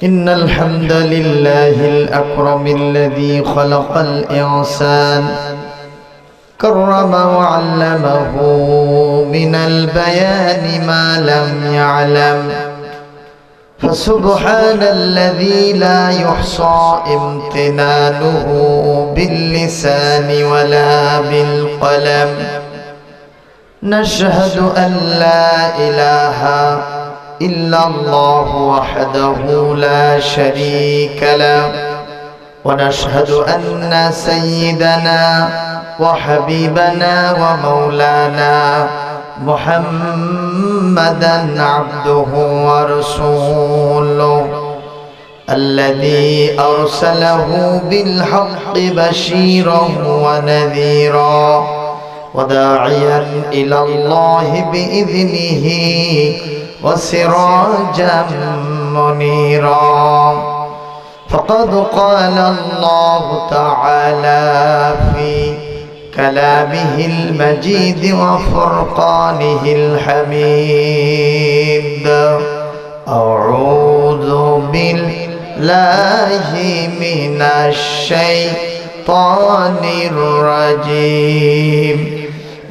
إن الحمد لله الأكرم الذي خلق الإنسان كرم وعلمه من البيان ما لم يعلم فسبحان الذي لا يحصى امتنانه باللسان ولا بالقلم. نشهد أن لا إله إلا الله وحده لا شريك له ونشهد أن سيدنا وحبيبنا ومولانا محمدا عبده ورسوله الذي أرسله بالحق بشيرا ونذيرا وداعيا إلى الله بإذنه وسراجا منيرا. فقد قال الله تعالى في كلامه المجيد وفرقانه الحميد: أعوذ بالله من الشيطان الرجيم.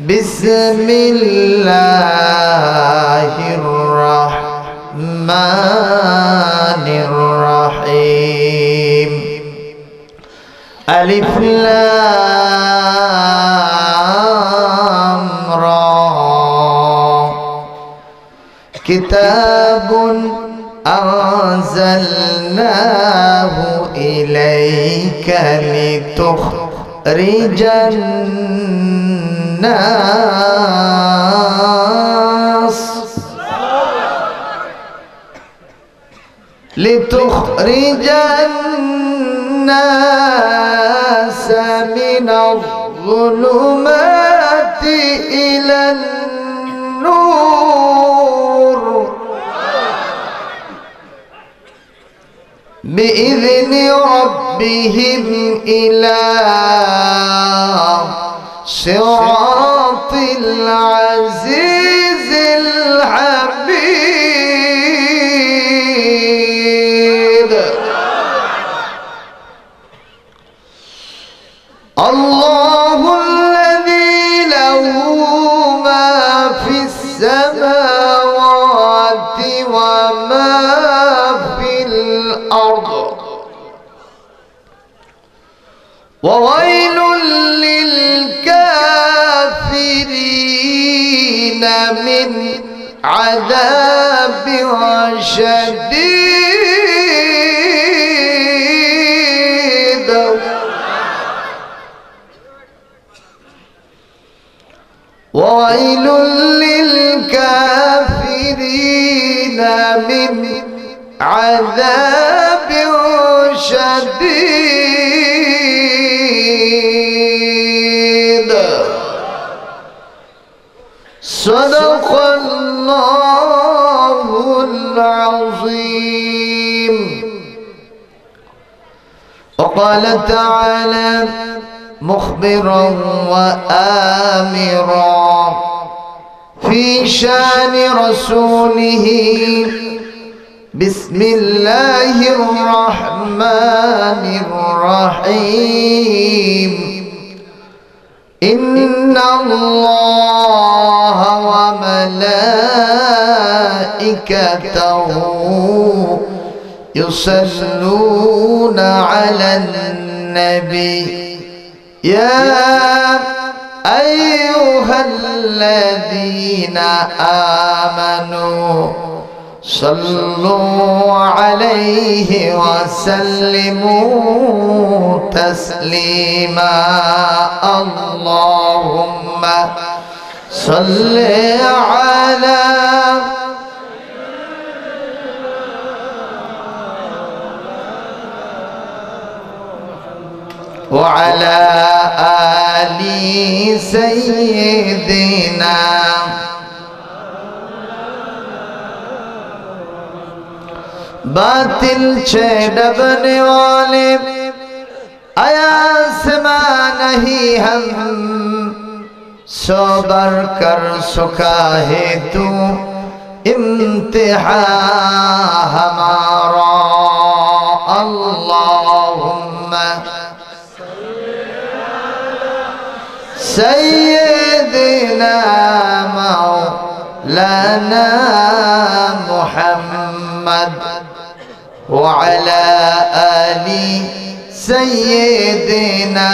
بسم الله الرحمن الرحيم. ألف لام را. كتاب أنزلناه إليك لتخرج الناس من الظلمات إلى النور بإذن ربهم إلى صراط العزيز الحميد. الله الذي له ما في السماوات وما في الأرض وويل للكافرين من عذاب شديد. وويل للكافرين من عذاب شديد. صدق الله العظيم. وقال تعالى مخبرا وآمرا في شان رسوله: بسم الله الرحمن الرحيم. إن الله وملائكته يصلون على النبي يا أيها الذين آمنوا صلوا عليه وسلموا تسليما. اللهم صل على وعلى آل سيدنا बातिल छे डबने वाले आसमा नहीं हम सबर कर सुखा है तू इम्तिहान हमारा। سيدنا مولانا محمد وعلى آل سيدنا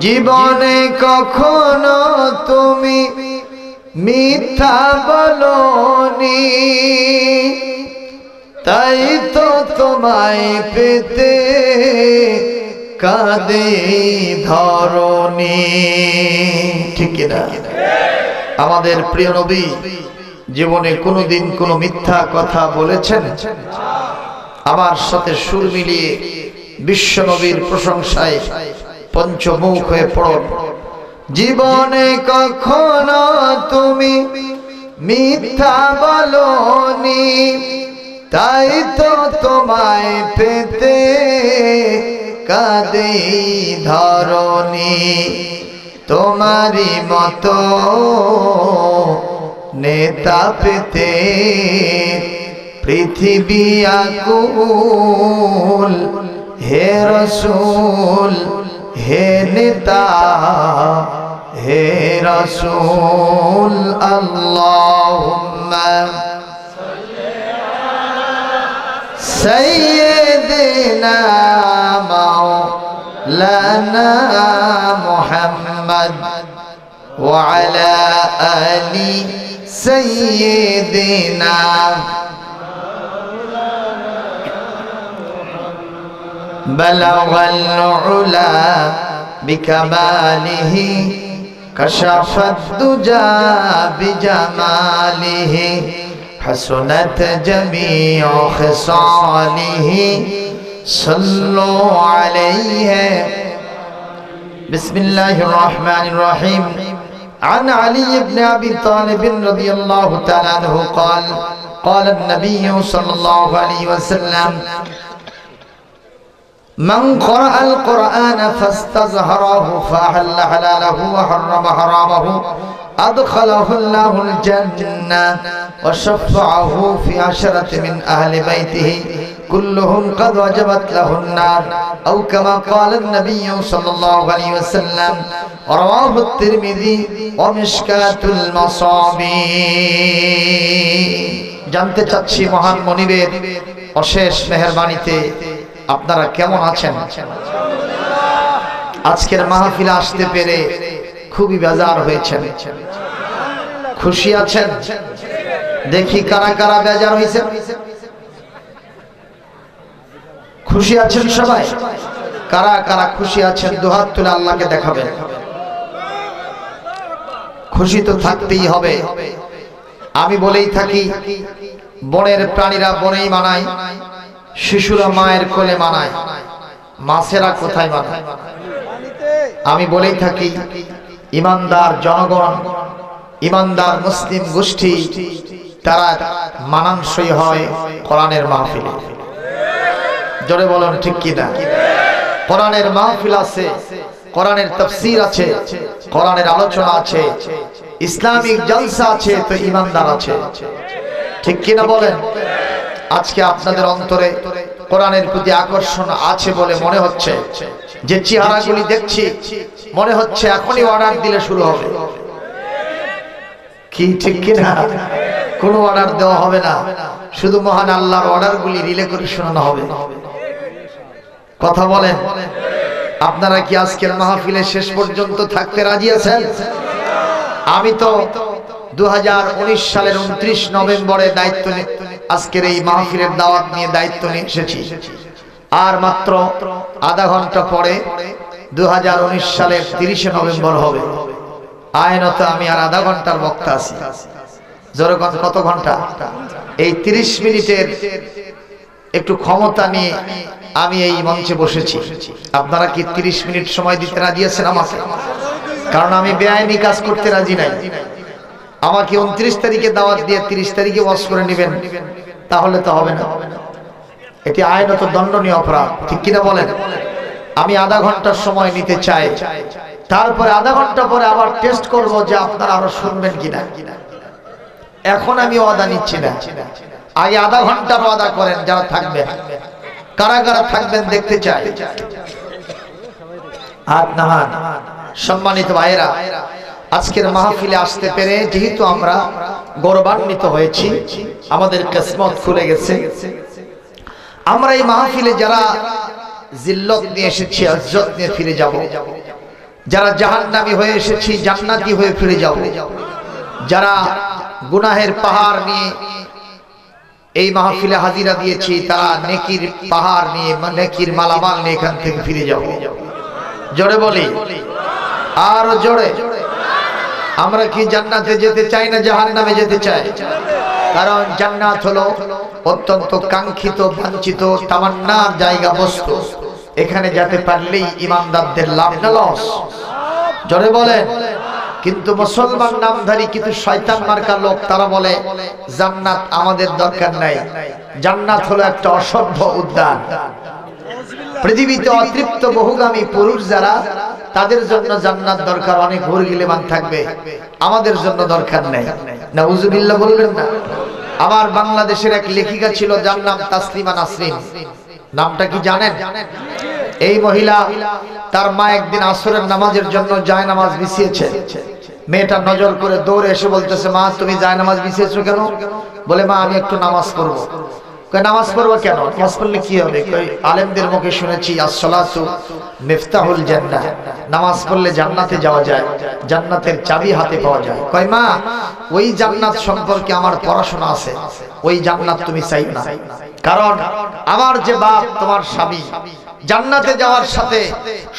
জীবনে কখনো তুমি মিথ্যা বলোনি, তাই তো তোমায় পেতে কাঁদে ধরণী। ঠিক না? আমাদের প্রিয় নবী জীবনে কোনোদিন কোনো মিথ্যা কথা বলেছেন? আমার সাথে সুর মিলিয়ে বিশ্ব নবীর প্রশংসায় পঞ্চমুখ হয়ে পড়ুন। জীবনে কখনো তুমি মিথ্যা বলোনি, তাই তো তোমায় পেতে কাঁদে ধরণী। তোমারই মতো নেতা পেতে পৃথিবী আকুল, হে রাসূল হে নেতা হে রাসূল। আল্লাহুম্মা সাইয়্যিদিনা মাওলানা মুহাম্মদ ওয়া আলা আলি সাইয়্যিদিনা। بلغ العلا بكماله كشف الدجى بجماله حسنت جميع خصاله صلوا عليه. بسم الله الرحمن الرحيم. عن علي بن أبي طالب رضي الله تعالى عنه قال قال النبي صلى الله عليه وسلم من قرأ القرآن فاستظهره فأحل حلاله وحرم حرامه أدخله الله الجنة وشفعه في 10 من أهل بيته كلهم قد وجبت له النار أو كما قال النبي صلى الله عليه وسلم. رواه الترمذي ومشكاة المصابيح. জানতে চাচ্ছি মহান মনিবের অশেষ মেহেরবানিতে আপনারা কেমন আছেন? আজকের মাহফিলে আসতে পেরে খুবই বেজার হয়েছেন, খুশি আছেন? দেখি কারা কারা বেজার হয়েছেন। খুশি আছেন সবাই? কারা কারা খুশি আছেন দুহাত তুলে আল্লাহকে দেখাবেন। খুশি তো থাকতেই হবে। আমি বলেই থাকি বনের প্রাণীরা বনেই মানায়, শিশুরা মায়ের কোলে মানায়, মাছেরা কোথায় মানায়? আমি বলেই থাকি ইমানদার জনগণ, ইমানদার মুসলিম গোষ্ঠী তারা মানানসই হয় কোরআনের মাহফিলে। জোরে বলেন ঠিক কি না? কোরআনের মাহফিল আছে, কোরআনের তাফসীর আছে, কোরআনের আলোচনা আছে, ইসলামিক জলসা আছে, তো ইমানদার আছে। ঠিক কি না বলেন? আজকে আপনাদের অন্তরে কোরআনের প্রতি আকর্ষণ আছে বলে মনে হচ্ছে। যে চেহারাগুলি দেখছি মনে হচ্ছে এখনই অর্ডার দিলে শুরু হবে। কি ঠিক কি না? কোনো অর্ডার দেওয়া হবে না, শুধু মহান আল্লাহর অর্ডারগুলি রিলে করে শোনানো হবে। কথা বলেন, আপনারা কি আজকের মাহফিলে শেষ পর্যন্ত থাকতে রাজি আছেন? আমি তো 2019 সালের 29 নভেম্বরে দায়িত্ব আজকের এই মাহফিলের দাওয়াত নিয়ে দায়িত্ব নিয়ে এসেছি। আর মাত্র আধা ঘন্টা পরে 2019 সালের 30 নভেম্বর হবে। আইনত আমি আর আধা ঘন্টার বক্তা আছি। জোরে কত ঘন্টা? এই 30 মিনিটের একটু ক্ষমতা নিয়ে আমি এই মঞ্চে বসেছি। আপনারা কি 30 মিনিট সময় দিতে রাজি আছেন আমাকে? কারণ আমি বেআইনি কাজ করতে রাজি নাই। আমাকে 29 তারিখে দাওয়াত দিয়ে 30 তারিখে ওয়াজ করে নেবেন, তাহলে তো হবে না। এটি আইনত দণ্ডনীয় অপরাধ। ঠিক কিনা বলেন? আমি আধা ঘন্টার সময় নিতে চাই, তারপরে আধা ঘন্টা পরে আবার টেস্ট করব যে আপনারা আরো শুনবেন কিনা। এখন আমি ওয়াদা নিচ্ছি না, আগে আধা ঘন্টার ওয়াদা করেন যারা থাকবেন। কারা কারা থাকবেন দেখতে চাই। হাত নামান। সম্মানিত ভাইরা, আজকের মাহফিলে আসতে পেরে যেহেতু আমরা গৌরবান্বিত হয়েছি, আমাদের কিসমত খুলে গেছে। আমরা এই মাহফিলে যারা জিল্লত নিয়ে এসেছি ইজ্জত নিয়ে ফিরে যাব, যারা জাহান্নামী হয়ে এসেছি জান্নাতি হয়ে ফিরে যাব, যারা গুনাহের পাহাড় নিয়ে এই মাহফিলে হাজিরা দিয়েছি তারা নেকির পাহাড় নিয়ে নেকির মালামাল নিয়ে এখান থেকে ফিরে যাব। জোরে বলি, আর জোরে। আমরা কি জান্নাতে যেতে চাই না জাহান্নামে যেতে চাই? কারণ জান্নাত হলো অত্যন্ত কাঙ্ক্ষিত বাঞ্ছিত তামান্নার জায়গা, বস্তু। এখানে যেতে পারলেই ইমানদারদের লাভ না লস? জোরে বলেন। কিন্তু মুসলমান নামধারী কিছু শয়তান মার্কা লোক তারা বলে জান্নাত আমাদের দরকার নাই, জান্নাত হলো একটা অসভ্য উদ্যান। পৃথিবীতে অতৃপ্ত বহুগামী পুরুষ যারা, তাদের জন্য জান্নাত দরকার, অনেক হুরগিলেমান থাকবে, আমাদের জন্য দরকার নেই। নাউজুবিল্লাহ বলবেন না? আমার বাংলাদেশের এক লেখিকা ছিল, যার নাম তাসলিমা নাসরিন। নামটা কি জানেন? এই মহিলা, তার মা একদিন আসরের নামাজের জন্য জায়নামাজ বিছিয়েছে। মেয়েটা নজর করে দৌড়ে এসে বলতেছে, মা তুমি জায়নামাজ বিছিয়েছো কেন? বলে, মা আমি একটু নামাজ পড়বো। নামাজ পড়বো কেন? নামাজ পড়লে কি হবে? আলেমদের মুখে শুনেছি আসসালাতু মিফতাহুল জান্নাহ, নামাজ পড়লে জান্নাতে যাওয়া যায়, জান্নাতের চাবি হাতে পাওয়া যায়। কয় মা ওই জান্নাত সম্পর্কে আমার পড়াশোনা আছে, ওই জান্নাত তুমি চাই না। কারণ আমার যে বাপ তোমার স্বামী জান্নাতে যাওয়ার সাথে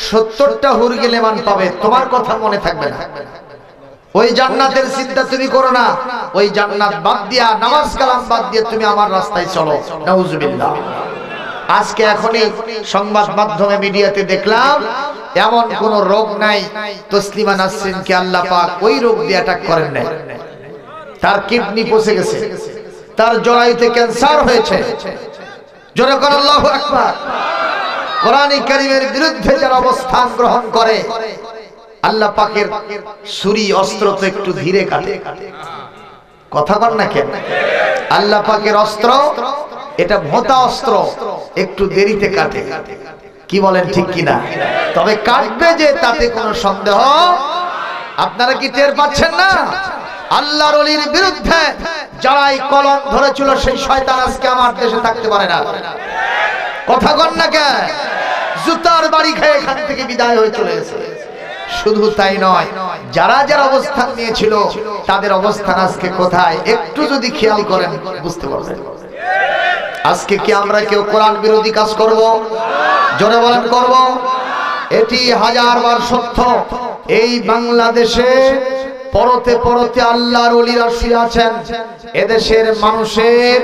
70টা হুরগিলেমান পাবে, তোমার কথা মনে থাকবে না। ওই জান্নাতের চিন্তা তুমি করো না, ওই জান্নাত বাদ দিয়া, নামাজ কালাম বাদ দিয়ে তুমি আমার রাস্তায় চলো। নাউজুবিল্লাহ। আজকে এখনই সংবাদ মাধ্যমে মিডিয়াতে দেখলাম এমন কোন রোগ নাই তসলিমা নাসরিনকে আল্লাহ পাক ওই রোগ দিয়ে অ্যাটাক করেন নাই। তার কিডনি পচে গেছে, তার জরায়ুতে ক্যান্সার হয়েছে। জোরে করে আল্লাহু আকবার। কোরআনে কারীমের বিরুদ্ধে যারা অবস্থান গ্রহণ করে, আল্লাহ পাকের ছুরি অস্ত্র তো একটু ধীরে কাটে, কথা বল না কেন? আল্লাহ পাকের অস্ত্র এটা ভোঁতা অস্ত্র, একটু দেরিতে কাটে। কি বলেন ঠিক কিনা? তবে কাটবে যে, তাতে কোনো সন্দেহ। আপনারা কি টের পাচ্ছেন না? আল্লাহর ওলির বিরুদ্ধে যারাই কলম ধরেছিল, সেই শয়তান আজকে আমার দেশে থাকতে পারে না। কথা বল না কেন? জুতার বাড়ি খেয়ে এখান থেকে বিদায় হয়ে চলে গেছে। শুধু তাই নয়, যারা যারা অবস্থান নিয়েছিল তাদের অবস্থান আজকে কোথায় একটু যদি খেয়াল করেন বুঝতে পারবেন। আজকে কি আমরা কেউ কোরআন বিরোধী কাজ করব? জোরে বলেন করব? এটি হাজারবার সত্য। এই বাংলাদেশে পরতে পরতে আল্লাহর ওলিরা শুয়ে আছেন। এদেশের মানুষের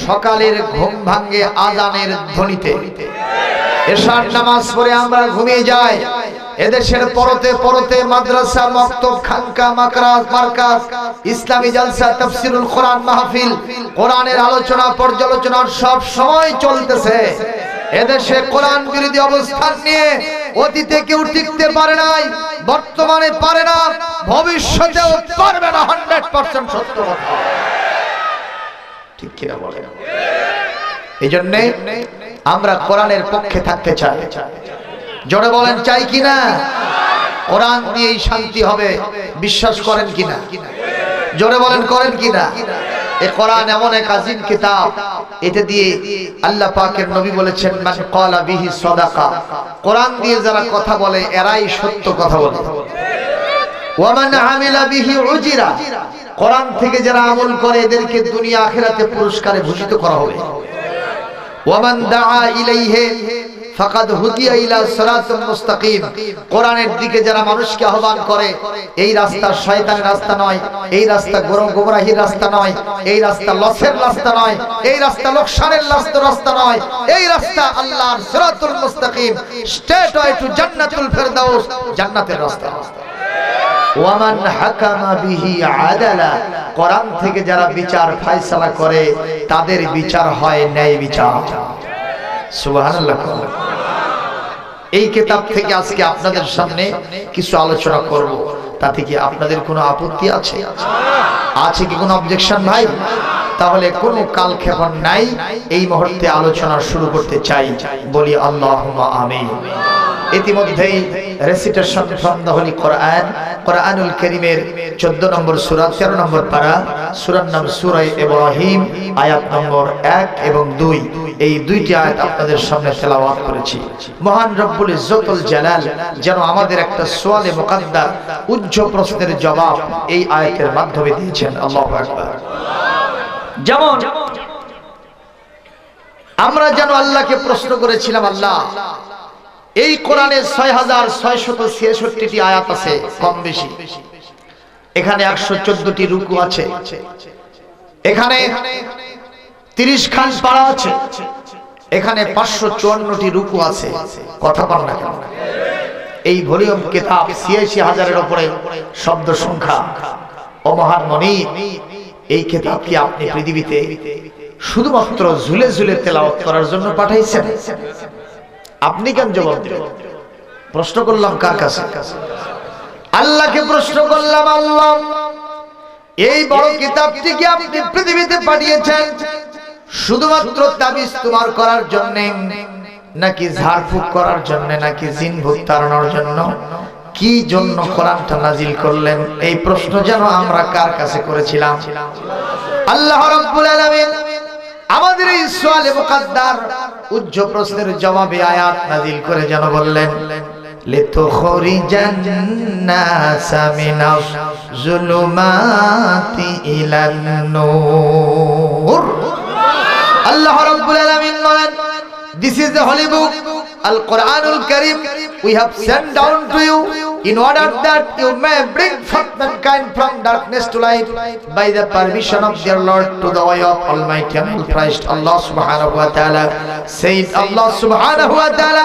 সকালের ঘুম ভাঙে আযানের ধ্বনিতে। এশার নামাজ পড়ে আমরা ঘুমিয়ে যাই। এদেশের পরতে পরতে মাদ্রাসা, মক্তব, খানকা, মার্কাজ, ইসলামী জালসা, তাফসীরুল কোরআন মাহফিল, কোরআনের আলোচনা পর্যালোচনা সব সময় চলতেছে। এদেশে কোরআন বিরোধী অবস্থান নিয়ে অতীতে কেউ টিকতে পারে নাই, বর্তমানে পারে না, ভবিষ্যতেও পারবে না। 100% সত্য কথা। ঠিক কি না বলেন? এইজন্য আমরা কোরআনের পক্ষে থাকতে চাই। জোরে বলেন চাই কিনা? কোরআন দিয়েই শান্তি হবে, বিশ্বাস করেন কিনা? জোরে বলেন করেন কিনা? এই কোরআন এমন এক আযীম কিতাব, এটা দিয়ে আল্লাহ পাকের নবী বলেছেন, মান ক্বালা বিহি সাদাকা। কোরআন দিয়ে যারা কথা বলে এরাই সত্য কথা বলে। ওয়া মান আমিলা বিহি উজিরা। কোরআন থেকে যারা আমল করে এদেরকে দুনিয়া আখিরাতে পুরস্কারে ভূষিত করা হবে। ওয়া মান দাআ ইলাইহি ফাকাদ হুদিয়া ইলা সিরাতুল মুস্তাকিম। কোরআনের দিকে যারা মানুষকে আহ্বান করে, এই রাস্তা শয়তানের রাস্তা নয়, এই রাস্তা গোমরাহির রাস্তা নয়, এই রাস্তা লসের রাস্তা নয়, এই রাস্তা লোকসানের রাস্তা নয়, এই রাস্তা আল্লাহর সিরাতুল মুস্তাকিম, স্ট্রেট ওয়ে টু জান্নাতুল ফেরদাউস, জান্নাতের রাস্তা। ওয়ামান হাকামা বিহি আদালা। কোরআন থেকে যারা বিচার ফয়সালা করে তাদের বিচার হয় ন্যায় বিচার। সুবহানাল্লাহ। এই কিতাব থেকে আজকে আপনাদের সামনে কিছু আলোচনা করব, তাতে কি আপনাদের কোনো আপত্তি আছে? আছে কি কোনো অবজেকশন ভাই? তাহলে কোনো কালক্ষেপণ নাই, এই মুহূর্তে আলোচনা শুরু করতে চাই। বলি আল্লাহুম্মা আমিন। ইতিমধ্যেই রেসিটেশন ফ্রম দ্য হোলি কোরআন, কোরআনুল কারীমের 14 নম্বর সূরা 13 নম্বর পারা, সূরার নাম সূরা ইব্রাহিম, আয়াত নম্বর 1 এবং 2, এই দুইটি আয়াত আপনাদের সামনে তেলাওয়াত করেছি। মহান রব্বুল ইজ্জতুল জালাল যেন আমাদের একটা সোয়ালে মুকাদ্দার উচ্চ প্রশ্নের জবাব এই আয়াতের মাধ্যমে দিয়েছেন। আল্লাহু আকবার। যেমন আমরা যেন আল্লাহকে প্রশ্ন করেছিলাম, আল্লাহ এই কোরআনে 6666টি আয়াত আছে কম বেশি, এখানে 114টি রুকু আছে, এখানে 30 খান পারা আছে, এখানে 554টি রুকু আছে, কথা বল না কেন? এই ভলিউম কিতাব ৮৬,০০০-এর উপরে শব্দ সংখ্যা। ও মহান মনিব, এই কিতাব কি আপনি পৃথিবীতে শুধুমাত্র ঝুলে ঝুলে তেলাওয়াত করার জন্য পাঠাইছেন? আপনি কেন জবাব দিবেন? প্রশ্ন করলাম কার কাছে? আল্লাহকে প্রশ্ন করলাম, আল্লাহ এই বড় কিতাবটি কি আপনি পৃথিবীতে পাঠিয়েছেন শুধুমাত্র তাবিজ তোমার করার জন্য, নাকি ঝাড়ফুঁক করার জন্য, নাকি জিন ভূত তাড়ানোর জন্য? কি জন্য কোরআনটা নাজিল করলেন? এই প্রশ্ন যেন আমরা কার কাছে করেছিলাম? আল্লাহ রাব্বুল আলামিন আমাদের এই সোয়ালে মুকাদ্দার উচ্চ প্রশ্নের জবাবে আয়াত নাজিল করে যেন বললেন, লিতুখরিজান নাসা মিনাজ যুলুমাতি ইলান নূর। আল্লাহ রাব্বুল আলামিন বলেন, this is the holy book, Al-Quranul Karim, we have sent down to you in order that you may bring forth mankind from darkness to light by the permission of their Lord to the way of Almighty and Christ. Allah subhanahu wa ta'ala said, Allah subhanahu wa ta'ala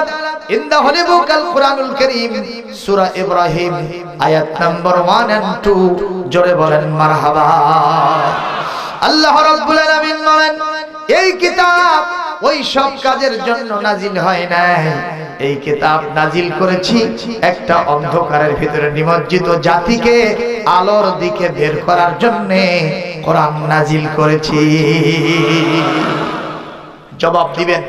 in the holy book Al-Quranul Karim, Surah Ibrahim, ayat number 1 and 2, jore bolen marhaba। Allah Rabbul Alamin বলেন, এই কিতাব ওই সব কাজের জন্য নাজিল হয় নাই, এই কিতাব নাজিল করেছি একটা অন্ধকারের ভিতরে নিমজ্জিত জাতিকে আলোর দিকে বের করার জন্য কোরআন নাজিল করেছি। জবাব দিবেন,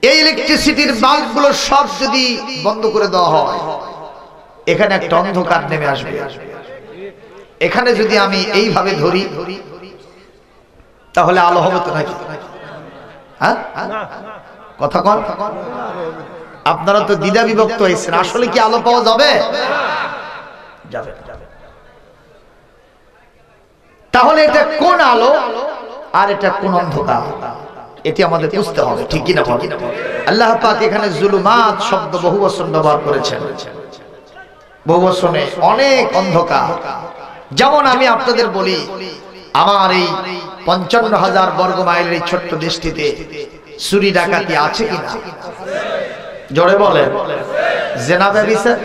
এই ইলেকট্রিসিটির বাল্বগুলো সব যদি বন্ধ করে দেওয়া হয়, এখানে একটা অন্ধকার নেমে আসবে। এখানে যদি আমি এইভাবে ধরি তাহলে আলো হবে তো নাকি? হ্যাঁ, কথা কন। আপনারা তো দ্বিধা বিভক্ত হয়েছেন, আসলে কি আলো পাওয়া যাবে? যাবে। তাহলে এটা কোন আলো আর এটা কোন অন্ধকার, এটি আমাদের বুঝতে হবে, ঠিক কি না? আল্লাহ পাক এখানে জুলুমাত শব্দ বহু বচন ব্যবহার করেছেন। বহু বচনে অনেক অন্ধকার। যেমন আমি আপনাদের বলি, আমার এই ৫৫,০০০ বর্গ মাইলের এই ছোট্ট দেশটিতে চুরি ডাকাতি আছে কিনা? জোরে বলেন। জেনা ব্যভিচার,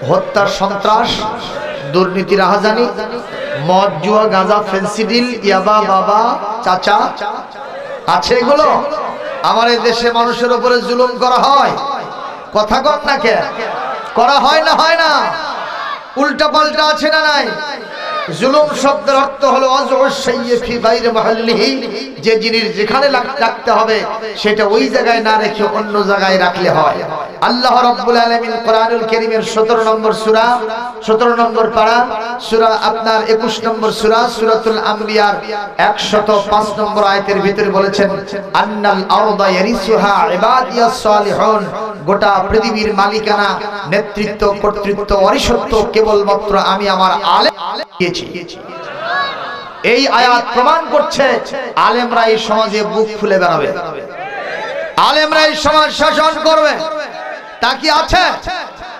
হত্যা, সন্ত্রাস, দুর্নীতি, রাহাজানি, মদ, জুয়া, গাঁজা, ফেন্সিডিল, ইয়াবা, বাবা, চাচা, আছে এগুলো? আমার এই দেশে মানুষের উপরে জুলুম করা হয়, কথা কন না কে? করা হয় না? হয় না? উল্টা পাল্টা আছে না নাই? জুলুম শব্দের অর্থ হলো আযউশ-শাইয়্যি বাইরে মাহাল্লিহি, যে জিনিস যেখানে রাখতে হবে সেটা ওই জায়গায় না রেখে অন্য জায়গায় রাখলে হয়। আল্লাহ রাব্বুল আলামিন কোরআনুল কারীমের 17 নম্বর সূরা, 17 নম্বর পারা, সূরা আপনার 21 নম্বর সূরা, সূরাতুল আম্বিয়ার 105 নম্বর আয়াতের ভিতরে বলেছেন, আন্নাল আরদা ইয়ারিসুহা ইবাদিয়াস সালিহুন, গোটা পৃথিবীর মালিকানা, নেতৃত্ব, কর্তৃত্ব, অরিসত্ব কেবলমাত্র আমি আমার আলেম দিয়েছি। এই আয়াত প্রমাণ করছে আলেমরা এই সমাজে বুক ফুলে বেড়াবে, আলেমরা এই সমাজ শাসন করবে। তা কি আছে?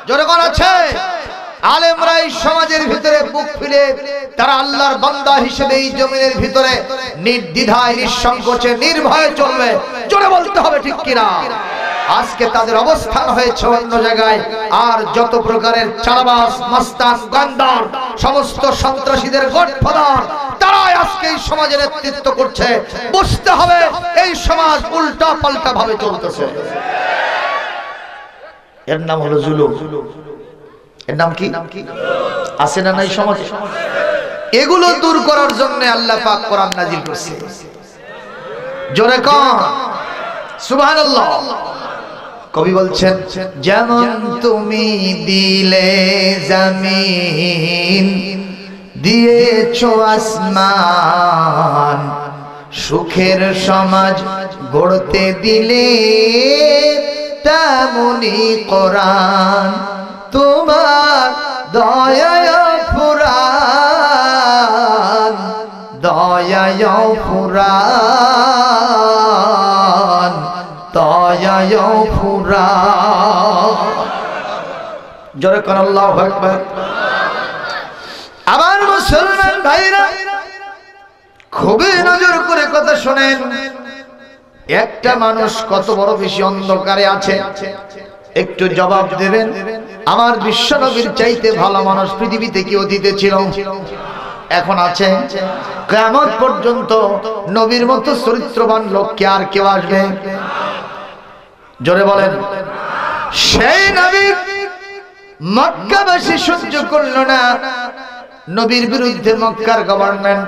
জনগণ আছে? আলেমরা এই সমাজের ভিতরে বুক ফুলে তারা আল্লাহর বান্দা হিসেবে এই জমিনের ভিতরে নির্দ্বিধায়, নিঃসংকোচে, নির্ভয়ে চলবে। জোরে বলতে হবে, ঠিক কিনা? আজকে তাদের অবস্থান হয়েছে অন্য জায়গায়। আর যত প্রকারের চালাবাজ, মাস্তান, গান্দার, সমস্ত সন্ত্রাসীদের গডফাদার, তারাই আজকে এই সমাজে নেতৃত্ব করছে। বুঝতে হবে এই সমাজ উল্টা পাল্টা ভাবে চলতেছে। এর নাম হলো জুলুম। এর নাম কি? আছে না নাই সমাজে? এগুলো দূর করার জন্য আল্লাহ পাক কোরআন নাজিল করেছে। জোরে কোন সুবহানাল্লাহ। কবি বলছেন যেমন তুমি দিলে জমিন দিয়েছো আসমান, সুখের সমাজ গড়তে দিলে তেমনি কোরআন, তোমার দয়ায় ফুরান, দয়ায় ফুরান, দয়ায় ফুরান। জোরে কোন আল্লাহু আকবার। আমার মুসলমান ভাইরা খুবই নজর করে কথা শোনেন। একটা মানুষ কত বড় বেশি অন্ধকারে আছে একটু জবাব দেবেন। আমার বিশ্ব নবীর চাইতে ভালো মানুষ পৃথিবীতে কি অতীতে ছিল? এখন আছে? কিয়ামত পর্যন্ত নবীর মতো চরিত্রবান লোক কি আর কেউ আসবে? জোরে বলেন। সেই নবী মক্কাবাসী সহ্য করলো না, নবীর বিরুদ্ধে মক্কার গভর্নমেন্ট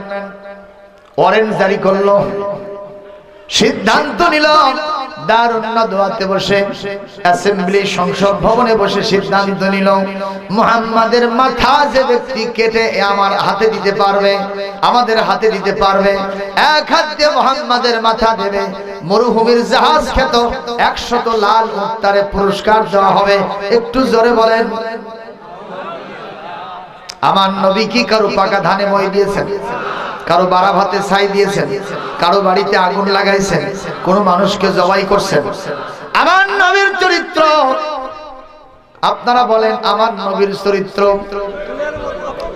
ওয়ারেন্ট জারি করলো, সিদ্ধান্ত নিল দারুন নাদওয়াতে বসে, অ্যাসেম্বলি সংসদ ভবনে বসে সিদ্ধান্ত নিল মুহাম্মাদের মাথা যে ব্যক্তি কেটে আমার হাতে দিতে পারবে, আমাদের হাতে দিতে পারবে, এক হাত দিয়ে মুহাম্মাদের মাথা দেবে, মরুভূমির জাহাজ খেত 100 লাল উট তারে পুরস্কার দেওয়া হবে। একটু জোরে বলেন। আমার নবী কি কারো পাকা ধানে মই দিয়েছেন? কারো বাড়া ভাতে ছাই দিয়েছেন? কারো বাড়িতে আগুন লাগাইছেন? কোন মানুষকে জবাই করছেন? আমার নবীর চরিত্র, আপনারা বলেন আমার নবীর চরিত্র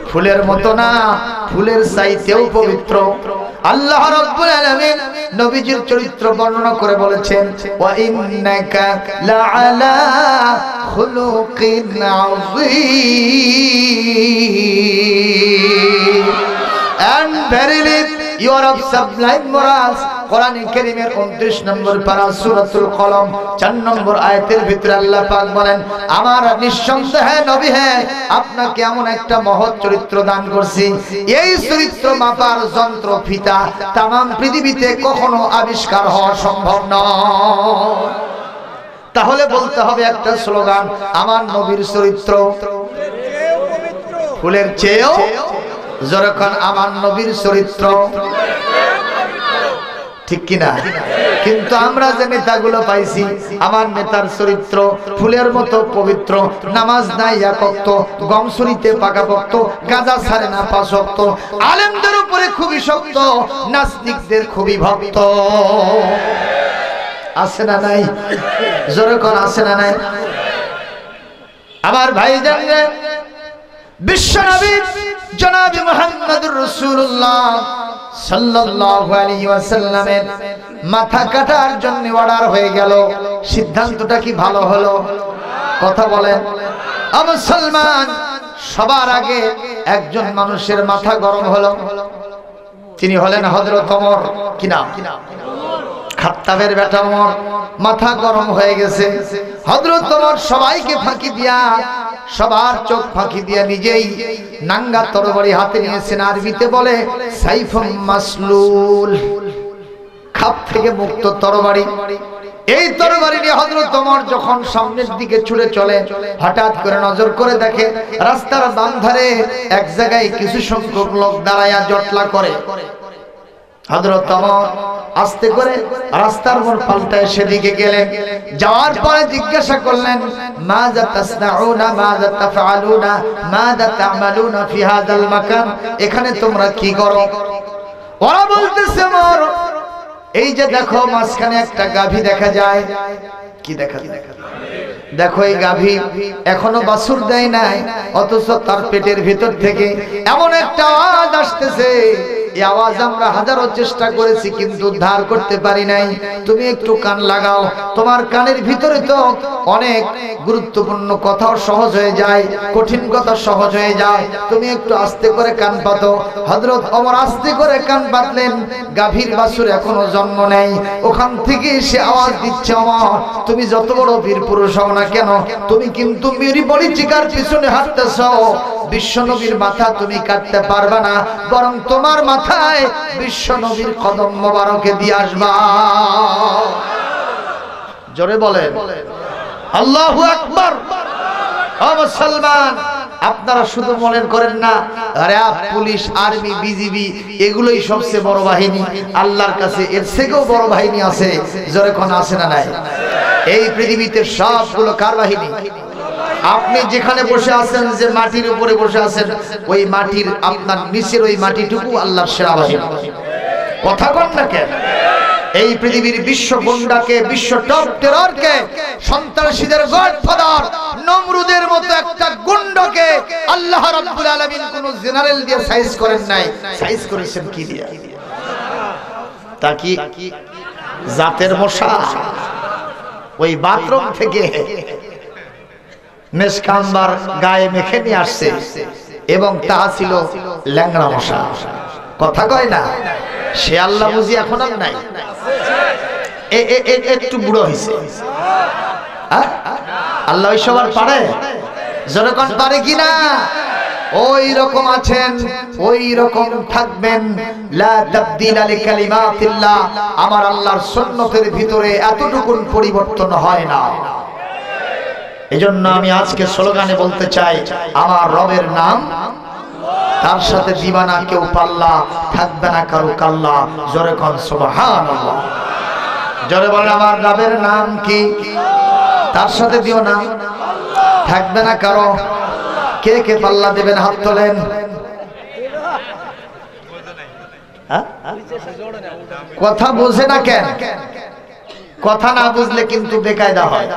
ফুলের মতো না, ফুলের চাইতেও পবিত্র। আল্লাহ রাব্বুল আলামিন নবীজির চরিত্র বর্ণনা করে বলেছেন ওয়া ইন্নাকা লাআলা খুলুকিন আযীম, and verily you are of sublime morals। কোরআন কারীমের 29 নম্বর পারা সূরাতুল কলম 4 নম্বর আয়াতের ভিতরে আল্লাহ পাক বলেন আমার নিঃসন্দেহে নবী হ্যাঁ আপনাকে এমন একটা মহৎ চরিত্র দান করছি, এই চরিত্র মাপার যন্ত্র ফিতা तमाम পৃথিবীতে কখনো আবিষ্কার হওয়া সম্ভব নয়। তাহলে বলতে হবে একটা স্লোগান, আমার নবীর চরিত্র ফুলের চেয়েও, যখন আমার নবীর চরিত্র, ঠিক কিনা? কিন্তু আমরা যে নেতাগুলো পাইছি, আমার নেতার চরিত্র ফুলের মতো পবিত্র, নামাজ নাই এক ওয়াক্ত, গম ছুরিতে পাকাপোক্ত, গাঁজা ছাড়ে না 5 ওয়াক্ত, আলেমদের উপরে খুবই শক্ত, নাস্তিকদের খুবই ভক্ত। আছে না নাই? জোরে কোন আছে না নাই? আমার ভাই জানেন বিশ্ব নবী জনাব মুহাম্মদুর রাসূলুল্লাহ সাল্লাল্লাহু আলাইহি ওয়াসাল্লামের মাথা কাটার জন্য অর্ডার হয়ে গেল। সিদ্ধান্তটা কি ভালো হলো? কথা বলেন। মুসলমান সবার আগে একজন মানুষের মাথা গরম হলো, তিনি হলেন হযরত ওমর। কি নাম? খাত্তাবের বেটা ওমর। মাথা গরম হয়ে গেছে। হযরত ওমর সবাইকে ফাঁকি দিয়া, সবার চোখ ফাঁকি দিয়া নিজেই নাঙ্গা তরবারি হাতে নিয়েছেন। আরবিতে বলে সাইফুম মাসলুল, খাপ থেকে মুক্ত তরবারি। এই তরবারি নিয়ে হযরত ওমর যখন সামনের দিকে ছুটে চলে, হঠাৎ করে নজর করে দেখে রাস্তার বাম ধারে এক জায়গায় কিছু সংখ্যক লোক দাঁড়ায়া জটলা করে। হযরত ওমর আস্তে করে রাস্তার মোড় পাল্টায় সেদিকে গেলেন। যাওয়ার পরে জিজ্ঞাসা করলেন মাযা তাসনাউনা মাযা তাফআলুনা মাযা তা'মালুনা ফি হাযাল মাকান, এখানে তোমরা কি করো? ওরা বলতেছে ওমর এই যে দেখো মাঝখানে একটা গাভী দেখা যায়। কি দেখা যায়? দেখো এই গাভী এখনো বাছুর দেয় নাই, অথচ তার পেটের ভিতর থেকে এমন একটা আওয়াজ আসতেছে, এই আওয়াজ আমরা হাজারো চেষ্টা করেছি কিন্তু উদ্ধার করতে পারি নাই। তুমি একটু কান লাগাও, তোমার কানের ভিতরে তো অনেক গুরুত্বপূর্ণ কথাও সহজ হয়ে যায়, কঠিন কথা সহজ হয়ে যায়, তুমি একটু আস্তে করে কান পাতো। হযরত ওমর আস্তে করে কান পাতলেন। গাভীর বাছুর এখনো জন্ম নেই, ওখান থেকে সে আওয়াজ দিচ্ছে ওমর তুমি যত বড় বীর পুরুষ হও না কেন, তুমি কিন্তু মেরি বড়ি চিকার পিছনে হাঁটতেছো, বিশ্ব নবীর মাথা তুমি কাটতে পারবে না, বরং তোমার মাথায় বিশ্ব নবীর কদম মোবারকে দিয়ে আসবা। জোরে বলেন আল্লাহু আকবার। ও মুসলমান, আপনারা শুধু মনে করেন না র‍্যাব, পুলিশ, আর্মি, বিজিবি এগুলোই সবচেয়ে বড় বাহিনী। আল্লাহর কাছে এর থেকেও বড় বাহিনী আছে। জোরে কোন আছে না নাই? এই পৃথিবীতে সবগুলো কার বাহিনী? আপনি যেখানে বসে আছেন, যে মাটির উপরে বসে আছেন, ওই মাটির আপনার নিচের ওই মাটিটুকু আল্লাহর সেনা বাহিনী। কথা কন না কেন? এই পৃথিবীর বিশ্ব গুন্ডাকে, বিশ্ব টপ টেররকে, সন্ত্রাসীদের গডফাদার নমরুদের মতো একটা গুন্ডাকে আল্লাহ রাব্বুল আলামিন কোন জেনারেল দিয়ে সাইজ করেন নাই, সাইজ করেছেন কি দিয়ে? তা কি জাতের মশা ওই বাথরুম থেকে মেসকাম্বার গায়ে মেখে নিয়ে আসছে, এবং তা ছিল ল্যাংড়া মশা। কথা কয় না? সে আল্লাহ বুঝি এখন আর নাই, একটু বুড়ো হয়েছে। আল্লাহ সবার পারে? যখন পারে কিনা? ওই রকম আছেন, ওই রকম থাকবেন। লা তাবদীলা লিকালিমাতিল্লাহ, আমার আল্লাহর সুন্নতের ভিতরে এতটুকুন পরিবর্তন হয় না। এজন্য আমি আজকে স্লোগানে বলতে চাই, আমার রবের নাম, তার সাথে দিবানা কেউ পাল্লা, থাকবে না কারো কাল্লা। জোরে কোন সুবহানাল্লাহ। জোরে বলেন আমার রবের নাম কি? তার সাথে দিও না, থাকবে না কারো। কে কে পাল্লা দেবেন? হাত তোলেন। কথা বোঝে না কেন? কথা না বুঝলে কিন্তু বেকায়দা হয়।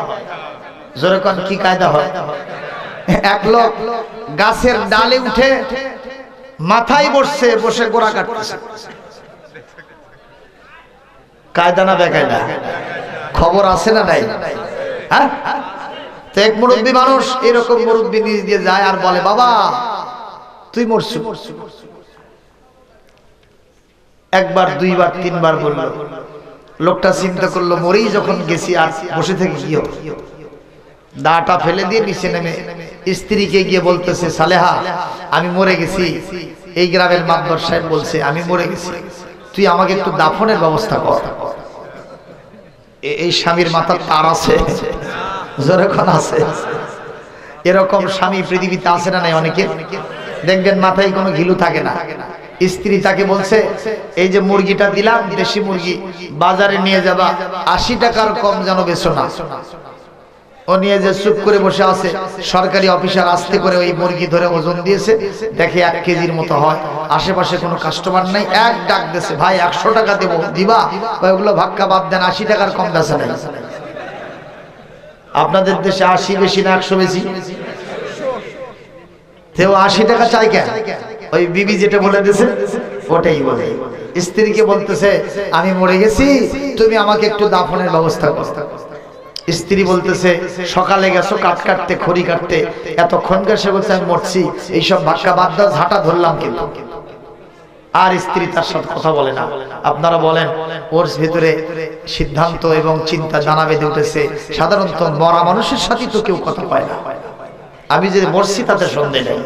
জোরে কোন কি কায়দা হয়? এক লোক গাছের ডালে উঠে মাথায় বসছে, বসে গোড়া কাটতেছে। কায়দা না বেকায়দা? খবর আছে না নাই? হ্যাঁ, তো এক মুরব্বী মানুষ এরকম মুরব্বী নিজ দিয়ে যায় আর বলে, বাবা তুই মরছু। একবার, দুইবার, তিনবার বলল। লোকটা চিন্তা করলো, মরেই যখন গেছি আর বসে থেকে কি হবে? দাটা ফেলে দিয়ে নিচে নেমে স্ত্রীকে গিয়ে বলতেছে, সালেহা আমি মরে গেছি, এই গ্রামের মাতবর সাহেব বলছে আমি মরে গেছি, তুই আমাকে একটু দাফনের ব্যবস্থা কর। এই স্বামীর মাথার তার আছে? যখন আছে। এরকম স্বামী পৃথিবীতে আছে না নাই? অনেকে দেখবেন মাথায় কোনো ঘিলু থাকে না। স্ত্রী তাকে বলছে, এই যে মুরগিটা দিলাম, দেশি মুরগি, বাজারে নিয়ে যাবা, 80 টাকার কম যেন বেচো না। ও নিয়ে যে চুপ করে বসে আছে, সরকারি অফিসার আস্তে করে ওই মুরগি ধরে ওজন দিয়েছে, দেখে 1 কেজির মতো হয়। আশেপাশে কোনো কাস্টমার নাই, এক ডাক দিয়েছে, ভাই 100 টাকা দেবো, দিবা? ওইগুলো ভাক্কা বাদ দেন, 80 টাকার কম বেচা নাই। আপনাদের দেশে 80 বেশি না 100 বেশি? তেও 80 টাকা চাই কেন? ওই বিবি যেটা বলে দিয়েছে ওটাই বলে। স্ত্রীকে বলতেছে, আমি মরে গেছি, তুমি আমাকে একটু দাফনের ব্যবস্থা করো। স্ত্রী বলতেছে, সকালে গেছো কাঠ কাটতে, খড়ি কাটতে, এতক্ষণ গেছে বলছে আমি মরছি, এইসব ভাক্কা বাদ দাও, ঝাঁটা ধরলাম কিন্তু। আর স্ত্রী তার সাথে কথা বলে না। আপনারা বলেন, ওর ভিতরে সিদ্ধান্ত এবং চিন্তা জানা বেঁধে উঠেছে। সাধারণত মরা মানুষের সাথে তো কেউ কথা পায় না। আমি যে মরছি তাতে সন্দেহ নেই,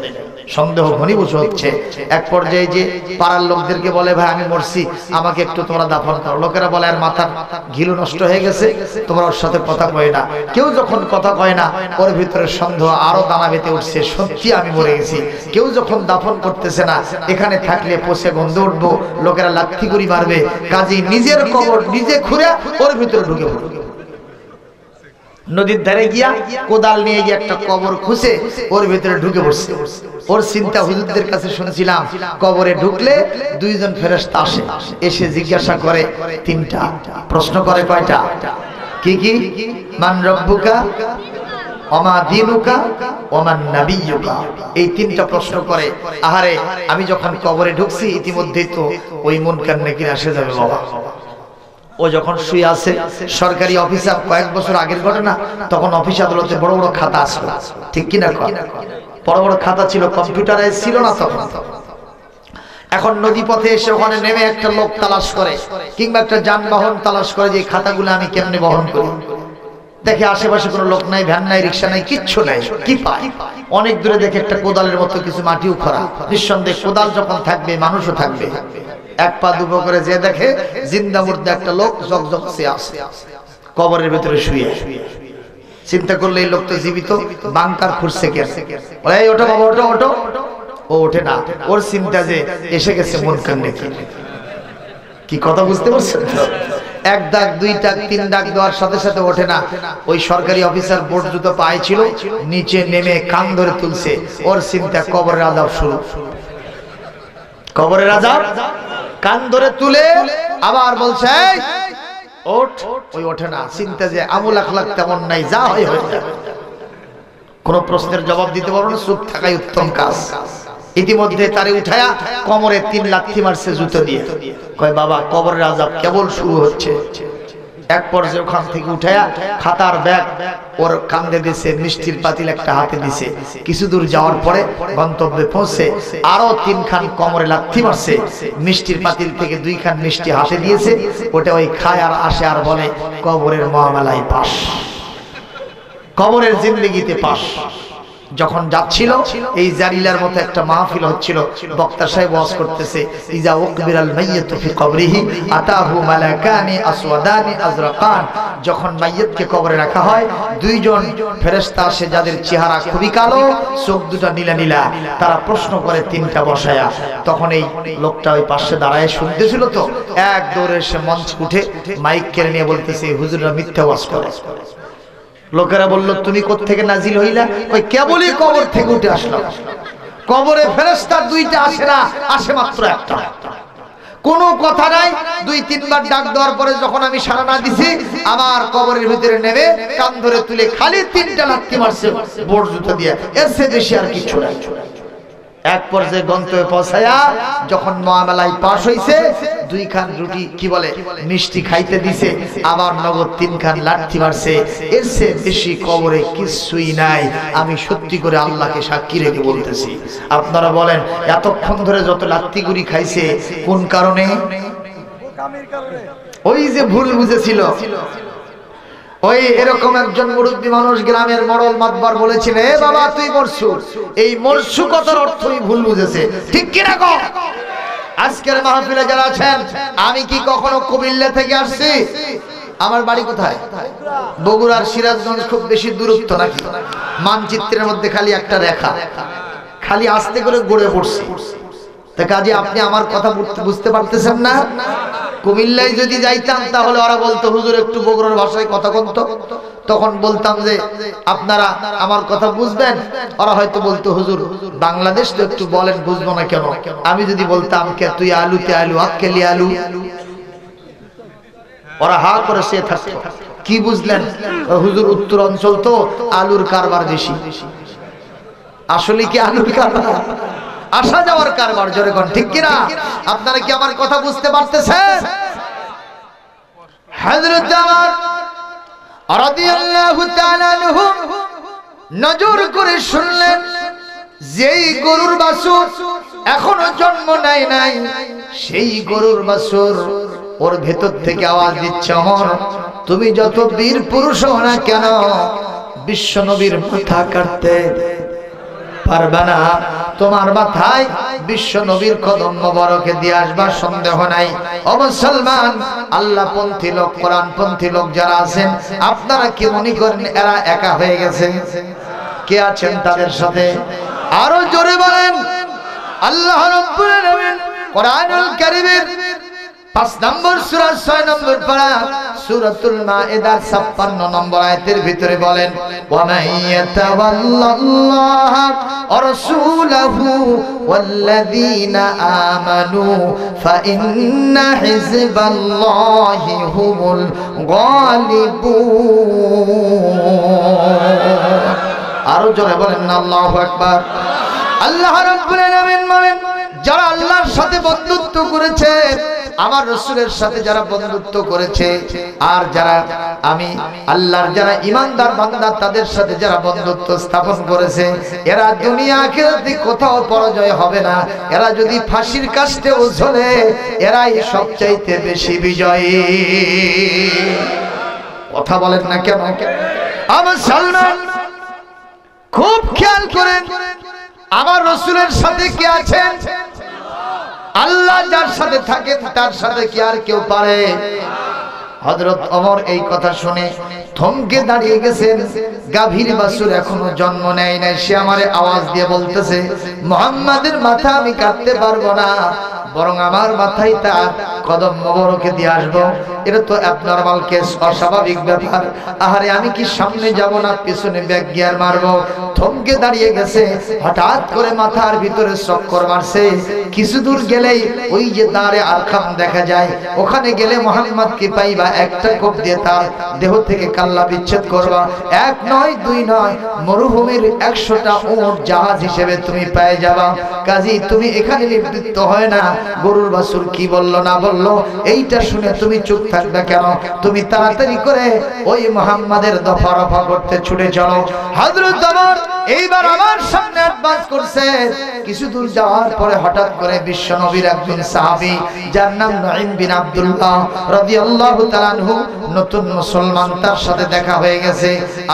সন্দেহ ঘনীভূত হচ্ছে। এক পর্যায়ে যে পাড়ার লোকদেরকে বলে, ভাই আমি মরছি, আমাকে একটু তোমরা দাফন করো। লোকেরা বলে, আর মাথার ঘিলু নষ্ট হয়ে গেছে, তোমরা ওর সাথে কথা কয় না। কেউ যখন কথা কয় না, ওর ভিতরে সন্দেহ আরো দানা বেঁধে উঠছে, সত্যি আমি মরে গেছি। কেউ যখন দাফন করতেছে না, এখানে থাকলে পচে গন্ধ উঠবো, লোকেরা লাথি গুড়ি মারবে, কাজেই নিজের কবর নিজে খুঁড়ে ওর ভিতরে ঢুকে পড়বে। নদীর ধারে গিয়া কোদাল নিয়ে গিয়ে একটা কবর খুঁজে ওর ভিতরে ঢুকে পড়ছে। ওর চিন্তা, হুজুরদের কাছে শুনেছিলাম কবরে ঢুকলে 2 জন ফেরেশতা আসে, এসে জিজ্ঞাসা করে 3টা প্রশ্ন করে। কয়টা? কি কি? মান রব্বুকা, ওমা দীনুকা, ওমান নাবিয়্যুকা। এই 3টা প্রশ্ন করে। আহারে, আমি যখন কবরে ঢুকছি ইতিমধ্যেই তো ওই মুনকার নাকির আসে যাবে বাবা। ও যখন শুয়ে আছে, সরকারি অফিসার, কয়েক বছর আগের ঘটনা, তখন অফিস আদালতে বড় বড় খাতা আসলো, ঠিক কিনা? বড় বড় খাতা ছিল, কম্পিউটারাইজ ছিল না তখন। এখন নদী পথে এসে ওখানে নেমে একটা লোক তালাশ করে, কিংবা একটা যানবাহন তালাশ করে, যে খাতাগুলো আমি কেমনে বহন করি। দেখে আশেপাশে কোনো লোক নাই, ভ্যান নাই, রিক্সা নাই, কিচ্ছু নাই। কি পায়? অনেক দূরে দেখে একটা কোদালের মতো কিছু মাটিও খরা। নিঃসন্দেহে কোদাল যখন থাকবে, মানুষও থাকবে। 1 পা 2 পা করে যে দেখে, জিন্দা মুর্দা একটা লোক জকজক সে আসে। কবরের ভিতরে শুয়ে। চিন্তা করলে এই লোক তো জীবিত, বাংকার খুঁজছে কেন? এই ওঠো বাবা, ওঠো ওঠো। ও ওঠে না, ওর চিন্তা যে এসে গেছে মুনকার নাকির। কি কথা বুঝতে পারছেন? এক ডাক, দুই ডাক, তিন ডাক দেওয়ার সাথে সাথে ওঠে না। ওই সরকারি অফিসার বোর্ড জুতো পায়ে ছিল, নিচে নেমে কান ধরে তুলছে। ওর চিন্তা কবরের আযাব শুরু। কবরের আযাব, কান ধরে তুলে আবার বলছে ওঠ। ওই ওঠে না, চিন্তা যে আমল আখলাক তেমন নাই, যা হয় হয়ে যাবে। কোন প্রশ্নের জবাব দিতে পারবো না, চুপ থাকাই উত্তম কাজ। ইতিমধ্যে তারে উঠায়া কোমরে 3 লাথি মারছে জুতো দিয়ে। কয় বাবা কবরের আযাব কেবল শুরু হচ্ছে। এক পর্যায়ে ওখান থেকে উঠায়া খাতার ব্যাগ ওর কাঁধে দিছে, মিষ্টির পাতিল একটা হাতে দিছে। কিছু দূর যাওয়ার পরে গন্তব্যে পৌঁছে আরো 3 খান কোমরে লাথি মারছে। মিষ্টির পাতিল থেকে 2 খান মিষ্টি হাতে দিয়েছে। ওটা ওই খায় আর আসে আর বলে কবরের মামলায় পাস, কবরের জিন্দেগিতে পাস। যখন যাচ্ছিল এই জারিলার মতো একটা মাহফিল হচ্ছিল, বক্তা সাহেব ওয়াজ করতেছে, ইজা উকবিরাল মাইয়িতু ফি কবরিহি আতাহু মালাকানি আসওয়াদানি আজরাকান। যখন মাইয়িতকে কবরে রাখা হয়, 2 জন ফেরেশতা আসে যাদের চেহারা খুবই কালো, চোখ দুটো নীলা নীলা। তারা প্রশ্ন করে 3টা বসায়া। তখন এই লোকটা ওই পাশে দাঁড়ায় শুনতেছিল, তো এক দৌড়ে এসে মঞ্চ উঠে মাইক কেড়ে নিয়ে বলতেছে হুজুররা মিথ্যা ওয়াজ করে। লোকেরা বলল তুমি কোত্থেকে নাজিল হইলা? ওই কেবলই কবর থেকে উঠে আসলাম। কবরে ফেরেশতা 2টা আসে না, আসে মাত্র একটা। কোনো কথা নাই। 2-3 বার ডাক দেওয়ার পরে যখন আমি সাড়া না দিছি, আমার কবরের ভিতরে নেমে কান ধরে তুলে খালি 3টা লাথি মারছে বোর জুতো দিয়ে। এর চেয়ে বেশি আর কিছু নাই। এক পর্যায়ে গন্তব্যে পৌঁছায়া যখন মামলায় পাশ হইছে, 2 খান রুটি কি বলে মিষ্টি খাইতে দিছে, আবার নগদ 3 খান লাঠি মারছে। এর চেয়ে বেশি কবরে কিছুই নাই। আমি সত্যি করে আল্লাহকে সাক্ষী রেখে বলতেছি। আপনারা বলেন এতক্ষণ ধরে যত লাত্তিগুড়ি খাইছে কোন কারণে? ওই যে ভুল বুঝেছিল। ওই এরকম একজন মুরব্বী মানুষ গ্রামের মরল মাতবার বলেছিল, এ বাবা তুই মরছু। এই মরছু কথার অর্থই ভুল বুঝেছে। ঠিক কি না গো? আজকের মাহফিলে যারা আছেন, আমি কি কখনো কুমিল্লা থেকে আসছি? আমার বাড়ি কোথায়? বগুড়ার সিরাজগঞ্জ। খুব বেশি দূরত্ব নাকি? মানচিত্রের মধ্যে খালি একটা রেখা, খালি আস্তে করে গড়ে পড়ছে। তা কাজে আপনি আমার কথা বুঝতে পারতেছেন না? কুমিল্লায় যদি যাইতাম তাহলে ওরা বলতো হুজুর একটু বগুড়ার ভাষায় কথা বলতো। তখন বলতাম যে আপনারা আমার কথা বুঝবেন। ওরা হয়তো বলতো হুজুর বাংলাদেশ তো একটু বলেন, বুঝবো না কেন? আমি যদি বলতাম কে তুই আলুতে আলু আক্কেলি আলু, ওরা হা করে সে থাকতো। কি বুঝলেন? হুজুর উত্তর অঞ্চল তো আলুর কারবার বেশি। আসলে কি আলুর কারবার? আসা যাওয়ার কারবার। জোরে কোন ঠিক কিনা? আপনারা কি আমার কথা বুঝতে পারতেছেন? হযরত ওমর রাদিয়াল্লাহু তাআলা আনহু নজর করে শুনলেন, যেই গরুর বাছুর এখনো জন্ম নেয় নাই, সেই গরুর বাছুর ওর ভেতর থেকে আওয়াজ দিচ্ছে, ওমর তুমি যত বীর পুরুষ হও না কেন, বিশ্ব নবীর মাথা কাটতে পারবে না। তোমার মাথায় বিশ্ব নবীর কদম মোবারকে দিয়ে আসবা, সন্দেহ নাই। ও মুসলমান, আল্লাহপন্থী লোক, কোরআনপন্থী লোক যারা আছেন, আপনারা কি মনে করেন এরা একা হয়ে গেছে? কে আছেন তাদের সাথে? আরো জোরে বলেন। আল্লাহ রাব্বুল আলামিন কোরআনুল কারীমের 5 নম্বর সূরা 6 নম্বর পারা সূরাতুল মাইদার 56 নম্বর আয়াতের ভিতরে বলেন, ওয়া মাইয়াতাওয়াল্লাল্লাহ ওয়া রাসূলাহু ওয়াল্লাযীনা আমানু ফাইন্না হিজবাল্লাহি হুমুল গালিবুন। আরো জোরে বলেন না আল্লাহু আকবার। আল্লাহ রাব্বুল আলামিন বলেন, যারা আল্লাহর সাথে বন্ধুত্ব করেছে, আমার রাসূলের সাথে যারা বন্ধুত্ব করেছে, আর যারা আমি আল্লাহর যারা ঈমানদার বান্দা তাদের সাথে যারা বন্ধুত্ব স্থাপন করেছে, এরা দুনিয়া আখিরাতে কোথাও পরাজয় হবে না। এরা যদি ফাঁসির কাস্টেও ঝোলে, এরাই সবচাইতে বেশি বিজয়ী। কথা বলেন না কেন? আমার মুসলমান খুব খেয়াল করেন, আমার রাসূলের সাথে কে আছেন? আল্লাহ যার সাথে থাকেন তার সাথে কি আর কেউ পারে? হযরত ওমর এই কথা শুনে থমকে দাঁড়িয়ে গেছেন। গাভীর বাছুর এখনো জন্ম নেয় নাই, সে আমারে আওয়াজ দিয়ে বলতেছে, মুহাম্মাদের মাথা আমি কাটতে পারবো না, বরং আমার মাথায় তার কদম মোবারকে দিয়ে আসবো। এটা তো অ্যাবনরমাল কেস, অস্বাভাবিক ব্যাপার। আহারে আমি কি সামনে যাব না পিছনে ব্যাক গিয়ার মারবো? থমকে দাঁড়িয়ে গেছে। হঠাৎ করে মাথার ভিতরে চক্কর মারছে। কিছু দূর গেলেই ওই যে দাঁড়ে আরখাম দেখা যায়, ওখানে গেলে মুহাম্মদকে পাইবা, একটা কোপ দিয়ে তার দেহ থেকে কাল্লা বিচ্ছেদ করবা। এক নয় দুই নয়, মরুভূমির 100টা উট জাহাজ হিসেবে তুমি পেয়ে যাবা। কাজী তুমি এখানে নিবৃত্ত হয় না। গরুর বাছুর কি বললো না বললো এইটা শুনে তুমি চুপ থাকবে কেন? তুমি তাড়াতাড়ি করে ওই মুহাম্মাদের দফা রফা করতে ছুটে চলো। হযরত ওমর এইবার আমার সামনে অ্যাডভান্স করছে। কিছু দূর যাওয়ার পরে হঠাৎ করে বিশ্ব নবীর একজন সাহাবী, যার নাম নুঈম বিন আব্দুল্লাহ রাদিয়াল্লাহু তাআলা আনহু, নতুন মুসলমান, তার সাথে দেখা হয়ে গেছে।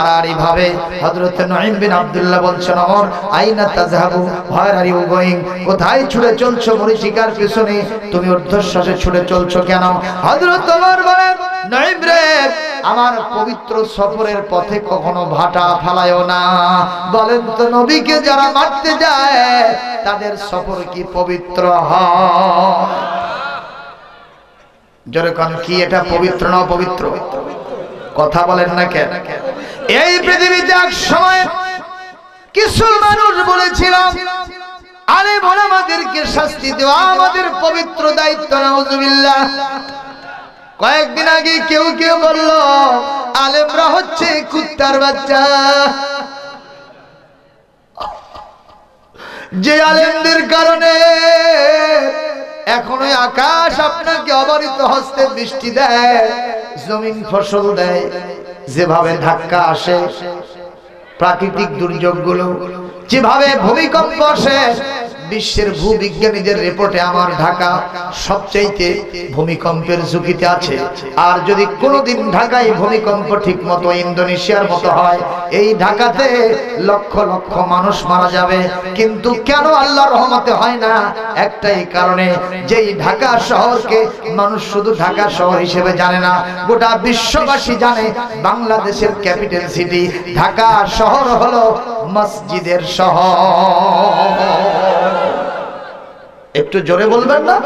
আর এইভাবে হযরত নুঈম বিন আব্দুল্লাহ বলছেন, ওমর আইনা তাযহাবু, হোয়ার আর ইউ গোয়িং? কোথায় ছুটে চলছো মরীচিকার পিছনে? তুমি ঊর্ধ্বশ্বাসে ছুটে চলছো কেন? হযরত ওমর বলেন, নুঈম রে, আমার পবিত্র সফরের পথে কখনো ভাটা ফালায়ও না। বলেন তো, নবীকে যারা মারতে যায় তাদের সফর কি পবিত্র হয়? জোরে কোন, কি এটা পবিত্র না অপবিত্র? কথা বলেন না কেন? এই পৃথিবীতে এক সময় কিছু মানুষ বলেছিলাম, আরে বলে আমাদেরকে শাস্তি দেওয়া আমাদের পবিত্র দায়িত্ব। নাউজুবিল্লাহ। কয়েকদিন আগে কেউ কেউ বলল আলেমরা হচ্ছে কুত্তার বাচ্চা। যে আলেমদের কারণে এখনো আকাশ আপনাকে অবারিত হস্তে বৃষ্টি দেয়, জমিন ফসল দেয়, যেভাবে ধাক্কা আসে প্রাকৃতিক দুর্যোগগুলো, যেভাবে ভূমিকম্প আসে, বিশ্বের ভূবিজ্ঞানীদের রিপোর্টে আমার ঢাকা সবচাইতে ভূমিকম্পের ঝুঁকিতে আছে। আর যদি কোনোদিন ঢাকায় ভূমিকম্প ঠিক মতো ইন্দোনেশিয়ার মতো হয়, এই ঢাকাতে লক্ষ লক্ষ মানুষ মারা যাবে। কিন্তু কেন আল্লাহর রহমতে হয় না? একটাই কারণে, যেই ঢাকা শহরকে মানুষ শুধু ঢাকা শহর হিসেবে জানে না, গোটা বিশ্ববাসী জানে বাংলাদেশের ক্যাপিটাল সিটি ঢাকা শহর হলো মসজিদের শহর। একটু জোরে বলবেন না?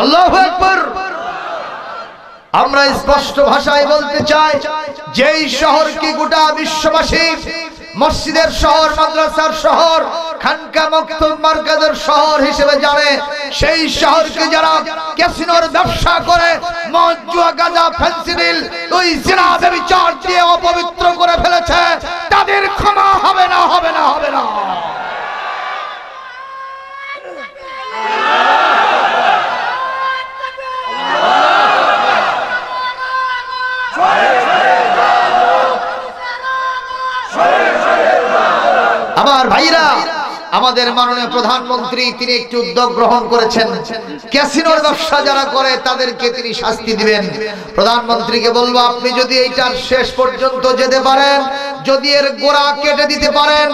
আল্লাহু আকবার। আমরা স্পষ্ট ভাষায় বলতে চাই, যেই শহরকে গোটা বিশ্ববাসী মসজিদের শহর, মাদ্রাসার শহর, খানকা মক্তব মার্কাজের শহর হিসেবে জানে, সেই শহরকে যারা ক্যাসিনোর ব্যবসা করে, মদ, জুয়া, গাঁজা, ফেন্সিডিল, ওই জিনা ব্যভিচার দিয়ে অপবিত্র করে ফেলেছে, তাদের ক্ষমা হবে না, হবে না, হবে না। আমার ভাইরা, আমাদের মাননীয় প্রধানমন্ত্রী তিনি একটি উদ্যোগ গ্রহণ করেছেন, ক্যাসিনোর ব্যবসা যারা করে তাদেরকে তিনি শাস্তি দিবেন। প্রধানমন্ত্রীকে বলবো, আপনি যদি এইটার শেষ পর্যন্ত যেতে পারেন, যদি এর গোড়া কেটে দিতে পারেন,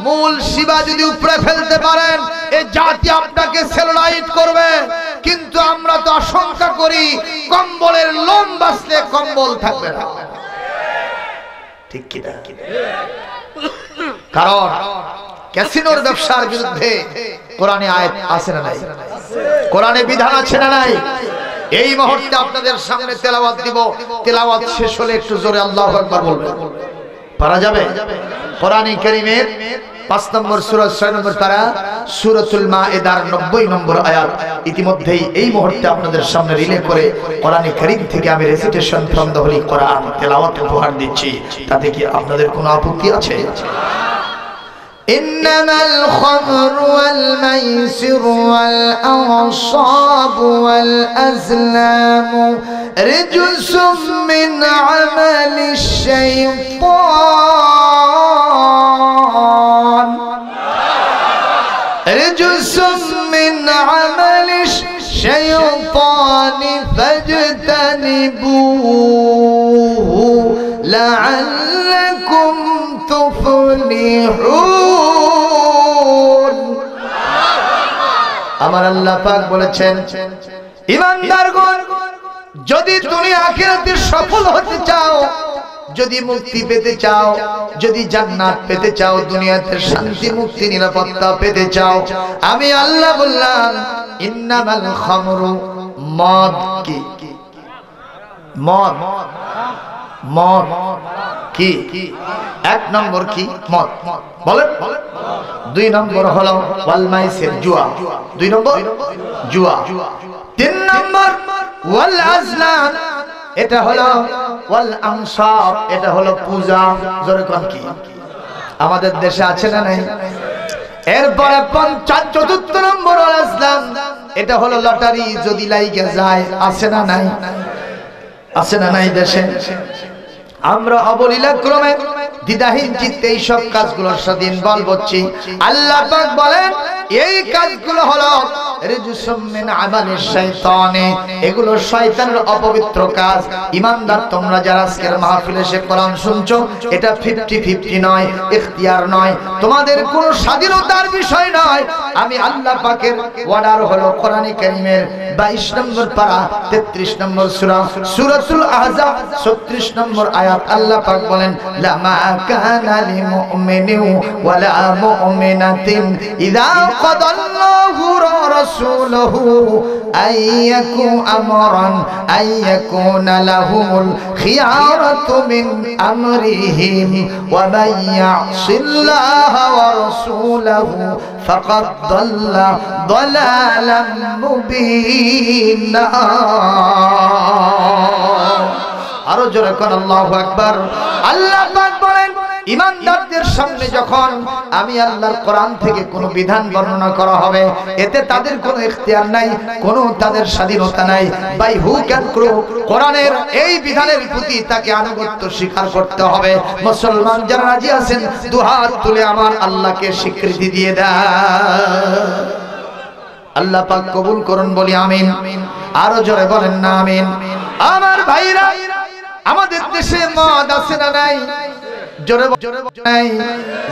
মূল শিবা যদি উপড়ে ফেলতে পারেন, এই জাতি আপনাকে সেলুলাইট করবে। কিন্তু আমরা তো আশঙ্কা করি কম্বলের লোম বাঁচলে কম্বল থাকবে না। ঠিক কি না? কারণ ক্যাসিনোর ব্যবসার বিরুদ্ধে কোরআনে আয়াত আছে না নাই? কোরআনে বিধান আছে না নাই? এই মুহূর্তে আপনাদের সামনে তেলাওয়াত দিব। তেলাওয়াত শেষ হলে একটু জোরে আল্লাহু আকবার বলবেন। পারা যাবে? কোরআনে কারীমের 5 নম্বর সূরা 6 নম্বর পারা, সূরাতুল মাইদার 90 নম্বর আয়াত ইতিমধ্যেই এই মুহূর্তে আপনাদের সামনে রিলে করে কোরআনে কারীম থেকে আমি রেসিটেশন ফ্রম দ্য হোলি কোরআন তেলাওয়াত উপহার দিচ্ছি। তাতে কি আপনাদের কোনো আপত্তি আছে? إنما الخمر والميسر والأنصاب والأزلام رجس من عمل الشيطان رجس من عمل الشيطان فاجتنبوه لعلكم তুফলিহুন। আমার আল্লাহ পাক বলেছেন, ঈমানদারগণ যদি তুমি আখিরাতে সফল হতে চাও, যদি মুক্তি পেতে চাও, যদি জান্নাত পেতে চাও, দুনিয়াতে শান্তি মুক্তি নিরাপত্তা পেতে চাও, আমি আল্লাহ বললাম ইন্নামাল খামরু, মদ কি? মদ, মদ কি? এক নম্বর কি? মদ। বলেন। দুই নম্বর হলো ওয়াল মাইসির, জুয়া। দুই নম্বর জুয়া। তিন নম্বর ওয়াল আজলাম, এটা হলো ওয়াল আনসাব, এটা হলো পূজা। জোরে কোন কি? আমাদের দেশে আছে না নাই? এরপরে চতুর্থ নম্বর ওয়াল আজলাম, এটা হলো লটারি, যদি লাইগে যায়। আছে না নাই? আছে না নাই দেশে? আমরা অবলীলা ক্রমে দ্বিধাহীন চিত্তে এই সব কাজগুলোর সাথে ইনভলভ হচ্ছি। আল্লাহ পাক বলেন এই কাজগুলো হলো রিজসুম মিন আমালিশ শাইতানে, এগুলো শয়তানের অপবিত্র কাজ। ঈমানদার তোমরা যারা আজকের মাহফিলে এসে কোরআন শুনছো, এটা 50-50 নয়, ইখতিয়ার নয়, তোমাদের কোনো স্বাধীনতার বিষয় নয়। আমি আল্লাহ পাকের অর্ডার হলো কোরআনে কারীমের 22 নম্বর পারা 33 নম্বর সূরা, সূরাতুল আহজাব 36 নম্বর আয়াত। আল্লাহ পাক বলেন লামা কানা লিমুমিনিন ওয়ালা মুমিনাতিন ইযা কাদাল্লাহু রাসূলুহু আইয়াকু আমরান আইয়াকুনা লাহুমুল খিয়ারাতু মিন আমরিহিম ওয়া মান ইয়াসিল্লাহা ওয়া রাসূলাহু ফাকাদ দাল্লা দালালাম মুবিনা। আরো জোরে কোন আল্লাহু আকবার। আল্লাহ পাক বলেন ঈমানদারদের সামনে যখন আমি আল্লাহর কোরআন থেকে কোনো বিধান বর্ণনা করা হবে, এতে তাদের কোনো ইখতিয়ার নাই, কোনো তাদের স্বাধীনতা নাই। বাই হু ক্যান ক্রো, কোরআনের এই বিধানের প্রতি তাকে আনুগত্য স্বীকার করতে হবে। মুসলমান যারা রাজি আছেন দুহাত তুলে আমার আল্লাহকে স্বীকৃতি দিয়ে দেন। আল্লাহ পাক কবুল করুন, বলি আমিন। আরো জোরে বলেন না আমিন। আমার ভাইরা, আমাদের দেশে মদ আছে না নাই? জোরে জোরে নাই।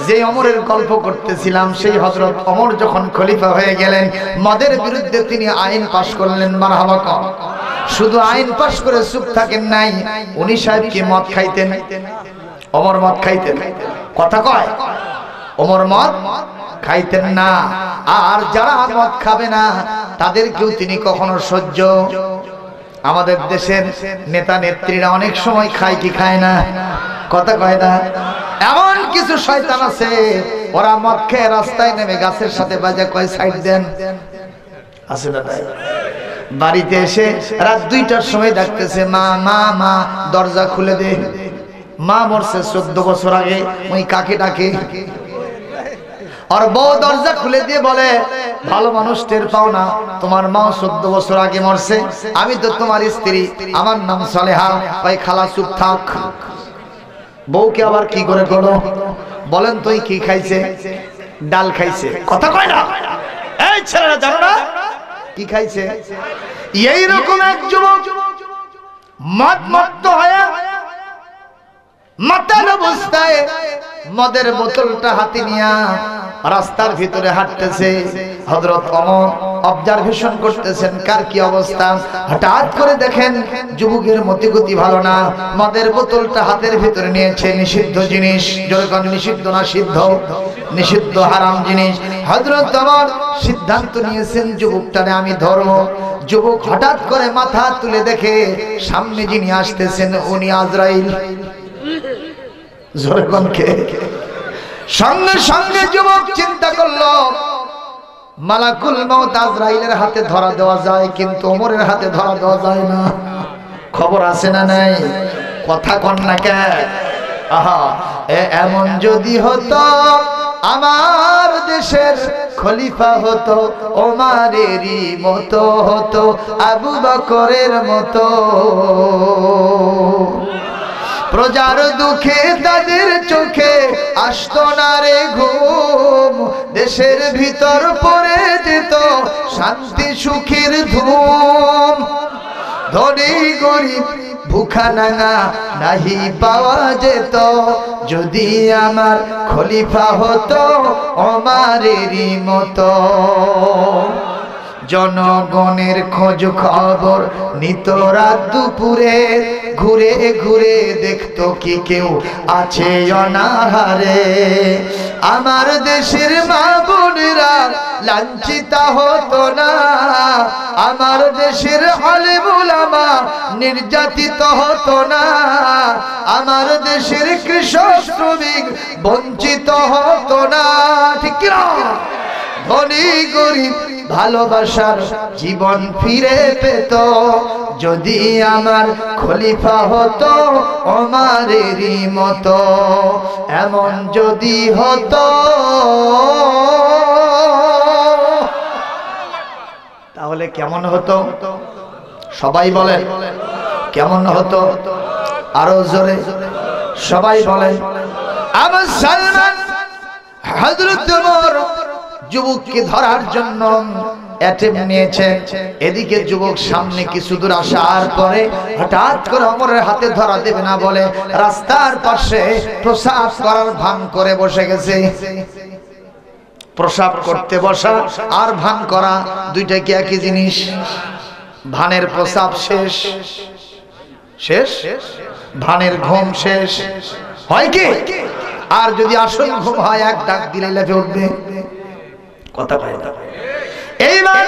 যে ওমরের গল্প করতেছিলাম, সেই হযরত ওমর যখন খলিফা হয়ে গেলেন, মদের বিরুদ্ধে তিনি আইন পাশ করলেন। মারহাবা কর। শুধু আইন পাশ করে চুপ থাকেন নাই, উনি সাহেব কি মদ খাইতেন? ওমর মদ খাইতেন? কথা কয়? ওমর মদ খাইতেন না। আর যারা মদ খাবে না তাদেরকেও তিনি কখনো সহ্য। আমাদের দেশের নেতা নেত্রীরা অনেক সময় খায় কি খায় না? কথা কয় না? এমন কিছু শয়তান আছে, ওরা মদ খেয়ে রাস্তায় নেমে গাছের সাথে বাজে কয় সাইড দেন। আছে না? বাড়িতে এসে রাত 2টার সময় ডাকতেছে মা মা মা, দরজা খুলে দে। মা মরছে 14 বছর আগে, ওই কাকে ডাকে। আর বউ দরজা খুলে দিয়ে বলে ভালো মানুষ টের পাও না, তোমার মা 14 বছর আগে মরছে, আমি তো তোমার স্ত্রী, আমার নাম সালেহা। ওই খালা চুপ থাক। বউকে আবার কি করে করো? বলেন তুই কি খাইছে? ডাল খাইছে। কথা কয় না? এই ছেলেরা জানো না কি খাইছে? এইরকম এক যুবক মদ হয়ে মাতাল অবস্থায় মদের বোতলটা হাতে নিয়ে রাস্তার ভিতরে হাঁটতেছে। হযরত ওমর অবজারভেশন করতেছেন কার কি অবস্থা। হঠাৎ করে দেখেন যুবকের মতিগতি ভালো না, মদের বোতলটা হাতের ভিতরে নিয়েছে। নিষিদ্ধ জিনিস। যখন নিষিদ্ধ না সিদ্ধ? নিষিদ্ধ, হারাম জিনিস। হযরত ওমর সিদ্ধান্ত নিয়েছেন যুবকটারে আমি ধরবো। যুবক হঠাৎ করে মাথা তুলে দেখে সামনে যিনি আসতেছেন উনি আজরাইল। জোরে কোন কে? সঙ্গে সঙ্গে যুবক চিন্তা করলো মালাকুল মউত আজরাইলের হাতে ধরা দেওয়া যায়, কিন্তু ওমরের হাতে ধরা দেওয়া যায় না। খবর আছে না নাই? কথা কন না কে? আহা, এমন যদি হতো আমার দেশের খলিফা হতো ওমরেরই মতো হতো, আবু বকরের মতো। প্রজার দুঃখে তাদের চোখে আসতো না রে ঘুম, দেশের ভিতর পড়ে যেত শান্তি সুখের ধুম। ধনী গরিব ভুখা নাঙা নাহি পাওয়া যেত, যদি আমার খলিফা হতো ওমরেরই মতো। জনগণের খোঁজ খবর নিত রাত দুপুরে, ঘুরে ঘুরে দেখতো কি কেউ আছে অনাহারে। আমার দেশের মা বোনেরা লাঞ্ছিতা হতো না, আমার দেশের আলেম উলামা নির্যাতিত হতো না, আমার দেশের কৃষক শ্রমিক বঞ্চিত হতো না। ঠিক না? ধনী গরিব ভালোবাসার জীবন ফিরে পেত যদি আমার খলিফা হতো ওমরেরই মতো। এমন যদি হতো তাহলে কেমন হতো? সবাই বলেন কেমন হতো? আরো জোরে সবাই বলেন। আমার সালমান হযরত ওমর যুবককে ধরার জন্য অ্যাটেম্প নিয়েছে। এদিকে যুবক সামনে কিছু দূর আসার পরে হঠাৎ করে ওমরের হাতে ধরা দেবে না বলে রাস্তার পাশে প্রসাব করার ভান করে বসে গেছে। প্রসাব করতে বসা আর ভান করা দুইটা কি একই জিনিস? ভানের প্রসাব শেষ, শেষ ভানের ঘুম শেষ হয় কি? আর যদি আসল ঘুম হয় এক ডাক দিলে লেফে উঠবে। কথা পায় না। এইবার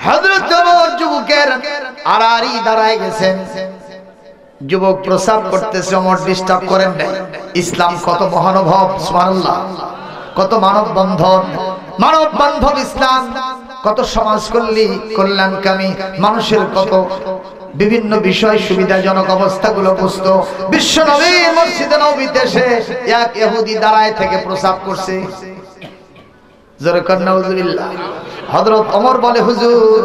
হযরত ওমর যুবকের আড়াআড়ি দাঁড়ায় গেছেন। যুবক প্রসাব করতেছে, ওমর ডিস্টার্ব করেন না। ইসলাম কত মহানুভব, সুবহানাল্লাহ, কত মানব বন্ধন, মানব বান্ধব ইসলাম, কত সমাজ কল্যাণকামী, মানুষের কত বিভিন্ন বিষয় সুবিধাজনক অবস্থাগুলো বুঝতো। বিশ্ব নবীর মসজিদে নববীতে এসে এক ইহুদি দাঁড়ায় থেকে প্রসাব করছে। জোরে কর নাউজুবিল্লাহ। হযরত ওমর বলে, হুজুর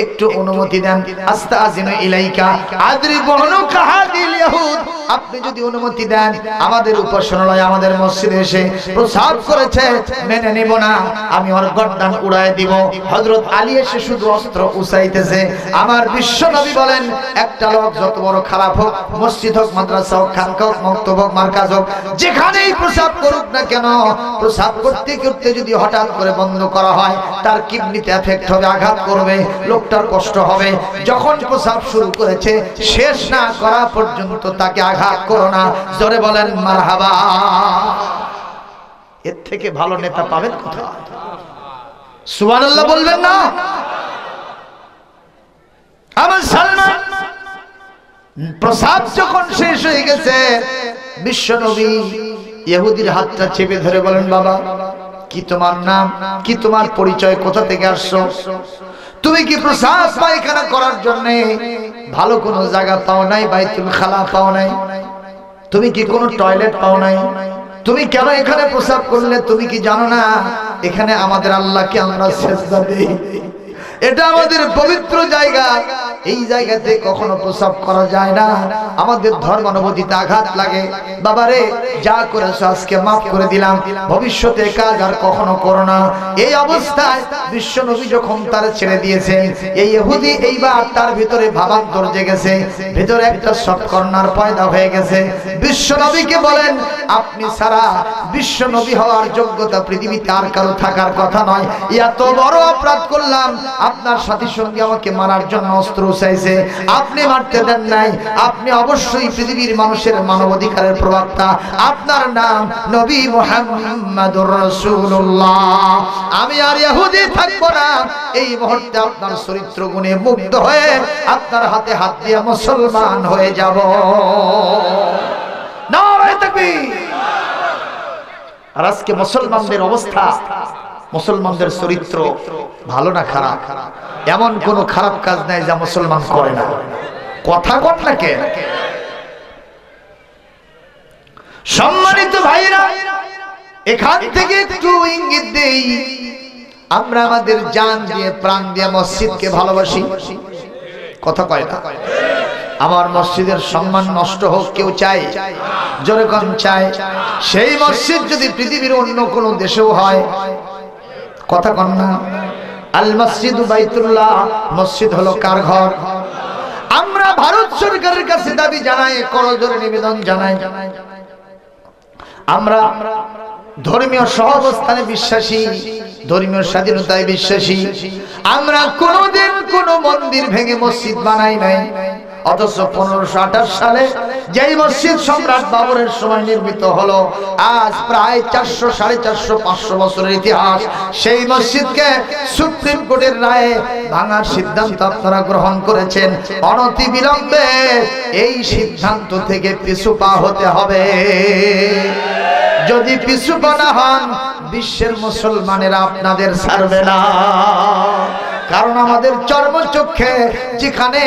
একটু অনুমতি দেন। আস্তাযিনু ইলাইকা আদরিবু উনুকা হাদিল ইহুদ, আপনি যদি অনুমতি দেন আমাদের উপাসনালয়ে আমাদের মসজিদে এসে প্রসাব করেছে, মেনে নেব না, আমি ওর গর্দান উড়ায় দিব। হযরত আলী এসে শুধু অস্ত্র উঁচাইতেছে। আমার বিশ্ব নবী বলেন, একটা লোক যত বড় খারাপ হোক, মসজিদ হোক, মাদ্রাসা হোক, খানকা হোক, মক্তব হোক, মার্কাজ হোক, যেখানেই প্রসাব করুক না কেন, প্রসাব করতে করতে যদি হঠাৎ করে বন্ধ করা হয় তার কিডনিতে এফেক্ট হবে, আঘাত করবে, লোকটার কষ্ট হবে। যখন প্রসাব শুরু করেছে শেষ না করা পর্যন্ত তাকে আঘাত করো না। জোরে বলেন মারহাবা। এর থেকে ভালো নেতা পাবেন কোথায়? সুবহানাল্লাহ বলবেন না? আমার সালমান প্রসাব যখন শেষ হয়ে গেছে, বিশ্ব নবী ইহুদির হাতটা চেপে ধরে বলেন, বাবা কি তোমার নাম, কি তোমার পরিচয়, কোথা থেকে আসছো? তুমি কি প্রসাব পায়খানা করার জন্য ভালো কোনো জায়গা পাও নাই, বাইতুল খালা পাও নাই? তুমি কি কোনো টয়লেট পাও নাই? তুমি কেন এখানে প্রসাব করলে? তুমি কি জানো না এখানে আমাদের আল্লাহকে আমরা সিজদা দেই? এটা আমাদের পবিত্র জায়গা, এই জায়গাতে কখনো প্রসাব করা যায় না, আমাদের ধর্মানুভূতিতে আঘাত লাগে। বাবারে যা করেছো আজকে মাফ করে দিলাম, ভবিষ্যতে কাজ আর কখনো করো না। এই অবস্থায় বিশ্ব নবী যখন তার ছেড়ে দিয়েছেন, এই ইহুদি এইবার তার ভিতরে ভাবান্তর জেগেছে, ভিতরে একটা শর্ট কর্নার পয়দা হয়ে গেছে। বিশ্ব নবীকে বলেন, আপনি ছাড়া বিশ্ব নবী হওয়ার যোগ্যতা পৃথিবীতে আর কারো থাকার কথা নয়। এত বড় অপরাধ করলাম, আপনার সাথী সঙ্গে আমাকে মারার জন্য অস্ত্র চাইছে, আপনি মারতে দেন নাই। আপনি অবশ্যই পৃথিবীর মানুষের মানবাধিকারের প্রবক্তা, আপনার নাম নবী মুহাম্মাদুর রাসূলুল্লাহ। আমি আর ইহুদি থাকবো না। এই মুহূর্তে আপনার চরিত্র গুণে মুগ্ধ হয়ে আপনার হাতে হাত দিয়ে মুসলমান হয়ে যাব। নারে তাকবীর। আর আজকে মুসলমানদের অবস্থা, মুসলমানদের চরিত্র ভালো না খারাপ? এমন কোন খারাপ কাজ নাই যা মুসলমান করে না। কথা কন না কে? সম্মানিত ভাইরা, এখান থেকে একটু ইঙ্গিত দেই, আমরা আমাদের জান দিয়ে প্রাণ দিয়ে মসজিদকে ভালোবাসি। কথা কয় না? আমার মসজিদের সম্মান নষ্ট হোক কেউ চায়? জোরে কোন চায়? সেই মসজিদ যদি পৃথিবীর অন্য কোন দেশেও হয়, কথা কন না? আল মসজিদু বাইতুল্লাহ, মসজিদ হলো কার ঘর? আমরা ভারত সরকারের কাছে দাবি জানাই, করজোড়ে নিবেদন জানাই, আমরা ধর্মীয় সহাবস্থানে বিশ্বাসী, ধর্মীয় স্বাধীনতায় বিশ্বাসী। আমরা কোনোদিন কোনো মন্দির ভেঙে মসজিদ বানাই নাই, অথচ 1528 সালে যেই মসজিদ সম্রাট বাবরের সময় নির্মিত হলো, আজ প্রায় 400, 450, 500 বছরের ইতিহাস। সেই মসজিদকে সুপ্রিম কোর্টের রায়ে ভাঙার সিদ্ধান্ত আপনারা গ্রহণ করেছেন। অনতি বিলম্বে এই সিদ্ধান্ত থেকে পিছু পা হতে হবে। যদি পিছু পা না হন, বিশ্বের মুসলমানেরা আপনাদের ছাড়বে না। কারণ আমাদের চর্মচক্ষে যেখানে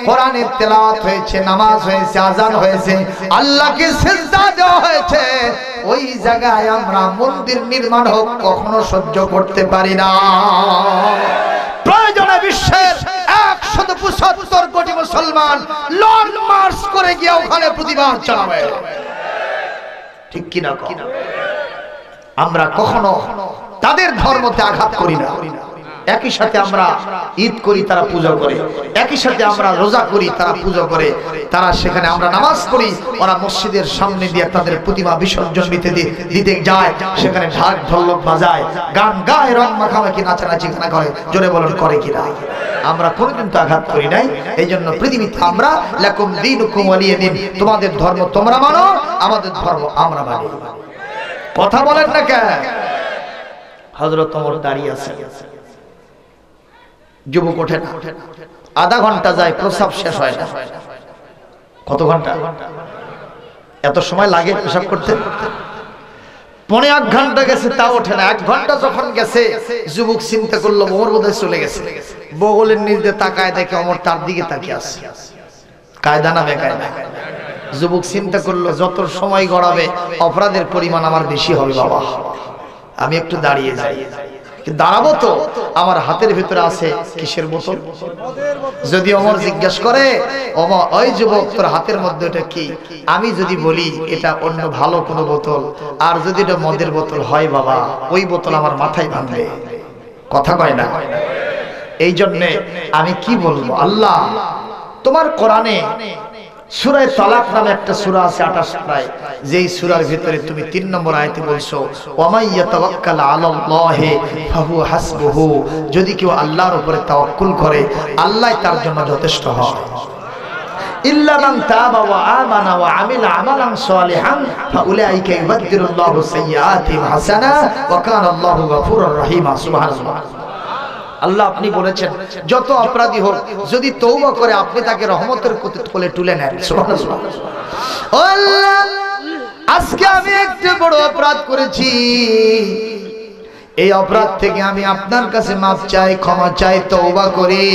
কোরআনের তেলাওয়াত হয়েছে, নামাজ হয়েছে, আজান হয়েছে, আল্লাহকে সিজদা দেওয়া হয়েছে, ওই জায়গায় আমরা মন্দির নির্মাণ হোক কখনো সহ্য করতে পারি না। প্রয়োজনে বিশ্বের 175 কোটি মুসলমান লং মার্চ করে গিয়ে ওখানে প্রতিবাদ চালাবে। ঠিক কিনা? আমরা কখনো তাদের ধর্মতে আঘাত করি না। একই সাথে আমরা ঈদ করি, তারা পূজা করে। একই সাথে আমরা রোজা করি, তারা পূজা করে। তারা সেখানে, আমরা নামাজ পড়ি, ওরা মসজিদের সামনে দিয়ে তাদের প্রতিমা বিসর্জন দিতে যায়, সেখানে ঢাক ঢোলক বাজায়, গান গায়, রং মাখামাখি, নাচানাচি করে। জোরে বলুন, করে কিনা? আমরা কোনোদিন তো আঘাত করি নাই। এই জন্য পৃথিবীতে আমরা লাকুম দীনুকুম ওয়ালিয়া দিন, তোমাদের ধর্ম তোমরা মানো, আমাদের ধর্ম আমরা মানি। কথা বলেন না কেন? হযরত ওমর দাঁড়িয়ে আছে, যুবক ওঠে না, আধা ঘন্টা যায়, প্রস্রাব শেষ হয় না। কত ঘন্টা? এত সময় লাগে প্রস্রাব করতে? 1.5 ঘন্টা গেছে, তা ওঠে না। 1 ঘন্টা যখন গেছে, যুবক চিন্তা করলো ওমর বোধহয় চলে গেছে। বগলের নিচ দিয়ে তাকায়, দেখে ওমর তার দিকে তাকিয়ে আছে। কায়দা না বেকায়দা? যুবক চিন্তা করলো যত সময় গড়াবে অপরাধের পরিমাণ আমার বেশি হবে, বাবা আমি একটু দাঁড়িয়ে যাই। দাঁড়াবো তো, আমার হাতের ভিতরে আছে কিসের বোতল? যদি ওমর জিজ্ঞাসা করে, ওমর ওই যুবক তোর হাতের মধ্যে এটা কি? আমি যদি বলি এটা অন্য ভালো কোনো বোতল, আর যদি এটা মদের বোতল হয়, বাবা ওই বোতল আমার মাথায় বাঁধবে। কথা কয় না? এই জন্যে আমি কি বলবো? আল্লাহ তোমার কোরআনে সূরা তালাক নামে একটা সূরা আছে 28 পারায়, যেই সূরার ভিতরে তুমি 3 নম্বর আয়াতে বলছো ওয়া মান ইয়াতাওয়াক্কাল আলাল্লাহি ফাহুয়া হাসবুহু, যদি কেউ আল্লাহর উপরে তাওয়াক্কুল করে আল্লাহ তার জন্য যথেষ্ট হয়। ইল্লা মান তাবা ওয়া আমানা ওয়া আমিলা আমালান সালিহান ফাউলাইকা ইউবাদদিলুল্লাহু সাইয়্যাতিহিম হাসানা ওয়া কানা আল্লাহু গফুরুর রহিমা। সুবহানাল্লাহ। আল্লাহ আপনি বলেছেন যত অপরাধী হোক যদি তওবা করে আপনি তাকে রহমতের কোলে তুলে নেন। সুবহানাল্লাহ। ও আল্লাহ, আজকে আমি একটা বড় অপরাধ করেছি, এই অপরাধ থেকে আমি আপনার কাছে মাফ চাই, ক্ষমা চাই, তওবা করি।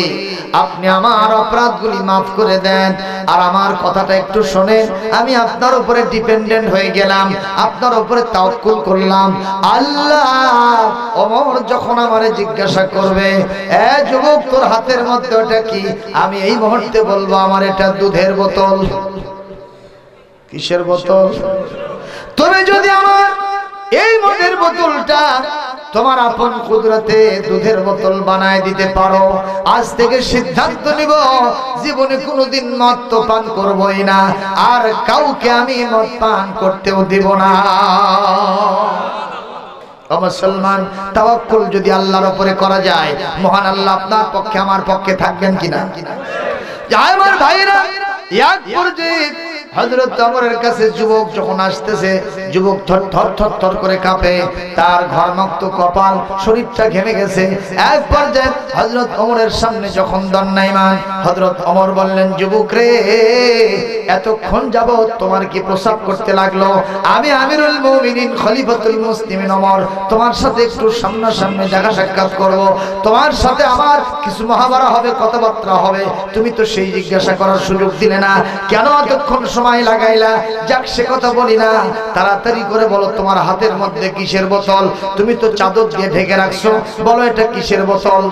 আপনি আমার অপরাধগুলি মাফ করে দেন। আর আমার কথাটা একটু শুনেন, আমি আপনার উপরে ডিপেন্ডেন্ট হয়ে গেলাম, আপনার উপরে তাওয়াক্কুল করলাম। আল্লাহ ওমর যখন আমারে জিজ্ঞাসা করবে, এ যুবক তোর হাতের মধ্যে ওটা কি? আমি এই মুহূর্তে বলবো আমার এটা দুধের বোতল। কিসের বোতল? তুমি যদি আমার এই মদের বোতলটা তোমার আপন কুদরতে দুধের বোতল বানায় দিতে পারো, আজ থেকে সিদ্ধান্ত নিব জীবনে কোনোদিন মদ তো পান করবই না, আর কাউকে আমি মদ পান করতেও দিব না। ও মুসলমান, তাওয়াক্কুল যদি আল্লাহর উপরে করা যায়, মহান আল্লাহ আপনার পক্ষে আমার পক্ষে থাকবেন কিনা? যায় আমার ভাইরা, এক পর্যায়ে হযরত ওমরের কাছে যুবক যখন আসতেছে, যুবক থর করে কাঁপে, তার ঘর্মাক্ত কপাল, শরীরটা ঘেমে গেছে। এক পর্যায়ে হযরত ওমরের সামনে যখন দণ্ডায়মান, হযরত ওমর বললেন, যুবক রে, এতক্ষণ যাবত তোমার কি প্রস্রাব করতে লাগলো? আমি আমিরুল মুমিনিন খলিফাতুল মুসলিমিন ওমর তোমার সাথে একটু সামনাসামনি দেখা সাক্ষাৎ করব, তোমার সাথে আমার কিছু মহাবারা হবে, কথাবার্তা হবে। তুমি তো সেই জিজ্ঞাসা করার সুযোগ দিলে না, কেন এতক্ষণ সময় লাগাইলা? যাক, সে কথা বলি না, তাড়াতাড়ি করে বলো তোমার হাতের মধ্যে কিসের বোতল? তুমি তো চাদর দিয়ে ঢেকে রাখছো, বলো এটা কিসের বোতল?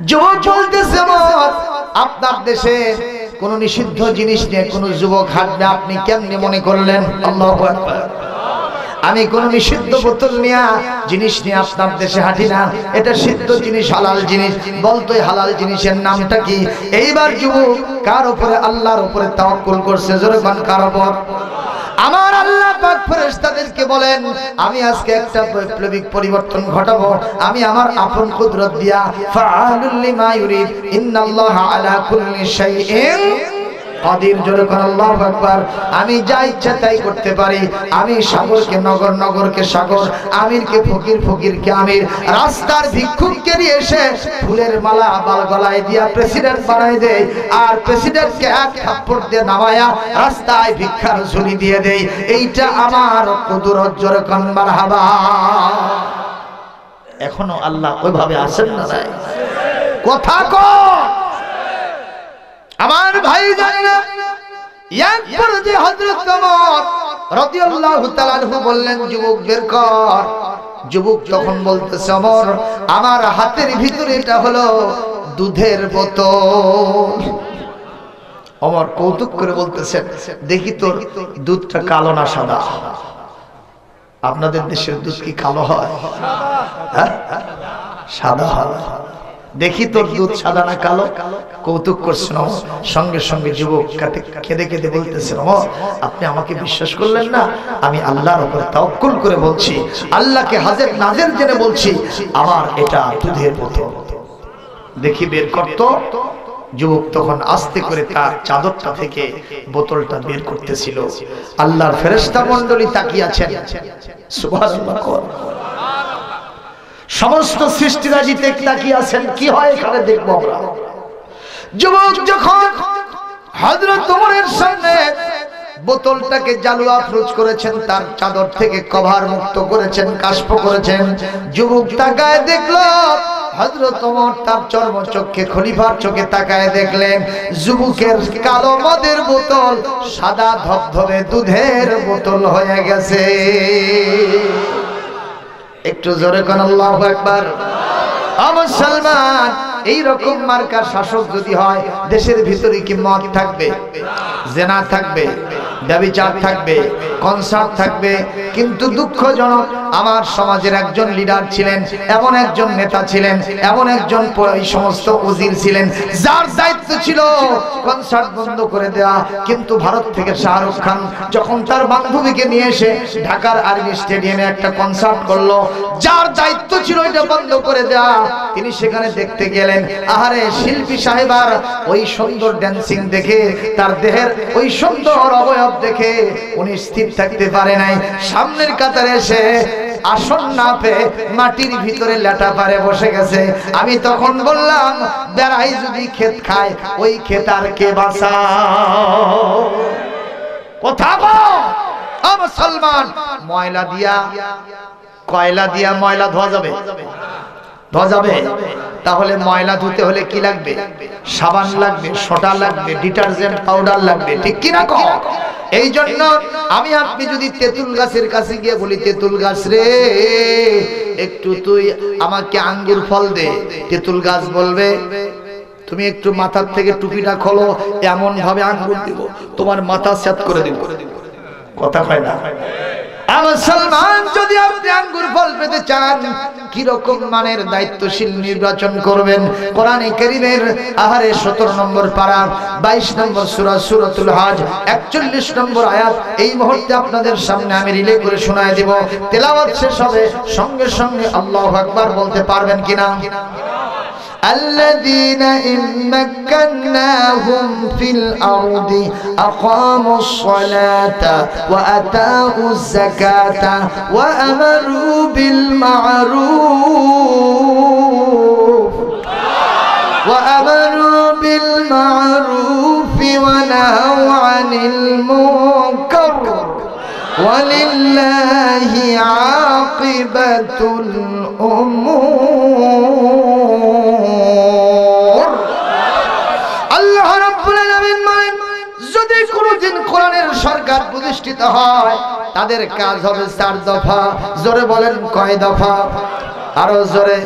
যুবক বলতেছে, আপনার দেশে কোন নিষিদ্ধ জিনিস নিয়ে কোন যুবক হাঁটবে, আপনি কেমনে মনে করলেন? আল্লাহু আকবার। আমি কোন নিষিদ্ধ বোতল নিয়ে জিনিস নিয়ে আপনার দেশে হাঁটি না, এটা সিদ্ধ জিনিস, হালাল জিনিস। বলতো হালাল জিনিসের নামটা কি? এইবার যুবক কার উপরে? আল্লাহর উপরে তাওয়াক্কুল করছে। জোরে বল, কার উপর? আমার আল্লাহ পাক ফেরেশতাদেরকে বলেন আমি আজকে একটা বৈপ্লবিক পরিবর্তন ঘটাবো আমি আমার আপন কুদরত দিয়া ফাআলুল লিমা ইউরিদ ইন্নাল্লাহা আলা কুল্লি শাইইন কাদির। জোরে কোন আল্লাহু আকবার। আমি যা ইচ্ছা তাই করতে পারি। আমি সাগরকে নগর, নগরকে সাগর, আমিরকে ফকির, ফকিরকে আমির, রাস্তার ভিক্ষুককে নিয়ে এসে ফুলের মালা বাল গলায় দিয়া প্রেসিডেন্ট বানাই দেয়, আর প্রেসিডেন্টকে এক থাপ্পড় দিয়ে নামায়া রাস্তায় ভিক্ষার ঝুলি দিয়ে দেয়। এইটা আমার কুদরত। জোরে কোন মারহাবা। এখনো আল্লাহ ওইভাবে আছেন না নাই? কথা কও আমার ভাই জানেন না। একবার যে হযরত ওমর রাদিয়াল্লাহু তাআলা আনহু বললেন যুবক বের কর। যুবক তখন বলতেছে ওমর আমার হাতের ভিতরে এটা হলো দুধের বোতল। ওমর কৌতুক করে বলতেছেন দেখি তোর দুধটা কালো না সাদা? আপনাদের দেশের দুধ কি কালো হয়? হ্যাঁ সাদা হয়। দেখি তোর দুধ সাদা না কালো? কৌতুক করছেন। সঙ্গে সঙ্গে যুবক কেঁদে কেঁদে বলতেছেন ওমর আপনি আমাকে বিশ্বাস করলেন না? আমি আল্লাহর উপর তাওয়াক্কুল করে বলছি, আল্লাহকে হাজির নাজির জেনে বলছি আমার এটা দুধের বোতল। দেখি বের করতো। যুবক তখন আস্তে করে তার চাদরটা থেকে বোতলটা বের করতেছিল। আল্লাহর ফেরেশতা মণ্ডলী তাকিয়ে আছেন। সুবহানাল্লাহ। সমস্ত সৃষ্টিরাজি তাকিয়ে আছেন কি হয় এখানে দেখবো আমরা। যুবক যখন হযরত ওমরের সামনে বোতলটাকে জালু আফরোজ করেছেন, তার চাদর থেকে কভার মুক্ত করেছেন, কাশফ করেছেন, যুবক তাকায় দেখলো হযরত ওমর তার চর্মচক্ষে খলিফার চোখে তাকায় দেখলেন যুবকের কালো মদের বোতল সাদা ধবধবে দুধের বোতল হয়ে গেছে। একটু জোরে কোন আল্লাহু আকবার। মুসলমান এইরকম মার্কা শাসক যদি হয় দেশের ভিতরে কি মদ থাকবে, জেনা থাকবে, ব্যভিচার থাকবে, কনসার্ট থাকবে? কিন্তু দুঃখজনক আমার সমাজের একজন লিডার ছিলেন, এমন একজন নেতা ছিলেন, এমন একজন এই সমস্ত উজির ছিলেন যার দায়িত্ব ছিল কনসার্ট বন্ধ করে দেওয়া। কিন্তু ভারত থেকে শাহরুখ খান যখন তার বান্ধবীকে নিয়ে এসে ঢাকার আর্মি স্টেডিয়ামে একটা কনসার্ট করলো, যার দায়িত্ব ছিল এটা বন্ধ করে দেওয়া, তিনি সেখানে দেখতে গেলেন। আহারে শিল্পী সাহেবার ওই সুন্দর ড্যান্সিং দেখে, তার দেহের ওই সুন্দর অবয়ব দেখে উনি স্থির থাকতে পারে নাই। সামনের কাতারে এসে আসন না পেয়ে মাটির ভিতরে লেটা পারে বসে গেছে। আমি তখন বললাম বেড়াই যদি ক্ষেত খায় ওই ক্ষেত আর কে বাঁচাও? কথা বল। মুসলমান ময়লা দিয়া কয়লা দিয়া ময়লা ধোয়া যাবে? ধোয়া যাবে? তাহলে ময়লা ধুতে হলে কি লাগবে? সাবান লাগবে, সোডা লাগবে, ডিটারজেন্ট পাউডার লাগবে, ঠিক কি না? এই জন্য আমি আপনি যদি তেঁতুল গাছের কাছে গিয়ে বলি তেঁতুল গাছ রে একটু তুই আমাকে আঙ্গুর ফল দে, তেঁতুল গাছ বলবে তুমি একটু মাথার থেকে টুপিটা খোলো, এমন ভাবে আঙ্গুর দিব তোমার মাথা সেট করে দিব। কথা হয় না? মুসলমান যদি আপনি আঙ্গুর ফল পেতে চান কি রকম মানের দায়িত্বশীল নির্বাচন করবেন? কোরআনে কারীমের আহারে 17 নম্বর পারা 22 নম্বর সূরা সূরাতুল হজ 41 নম্বর আয়াত এই মুহূর্তে আপনাদের সামনে আমি রিলে করে শোনায় দেব। তেলাওয়াত শেষ হবে সঙ্গে সঙ্গে আল্লাহু আকবার বলতে পারবেন কিনা? الذين إن مكناهم في الأرض أقاموا الصلاة وأتاؤوا الزكاة وأمروا بالمعروف ونهوا عن المنكر ولله عاقبة الأمور। আল্লাহ রাব্বুল আলামিন বলেন যদি কোনদিন কোরআনের সরকার প্রতিষ্ঠিত হয় তাদের কাজ হবে 4 দফা। জোরে বলেন কয় দফা? আরো জোরে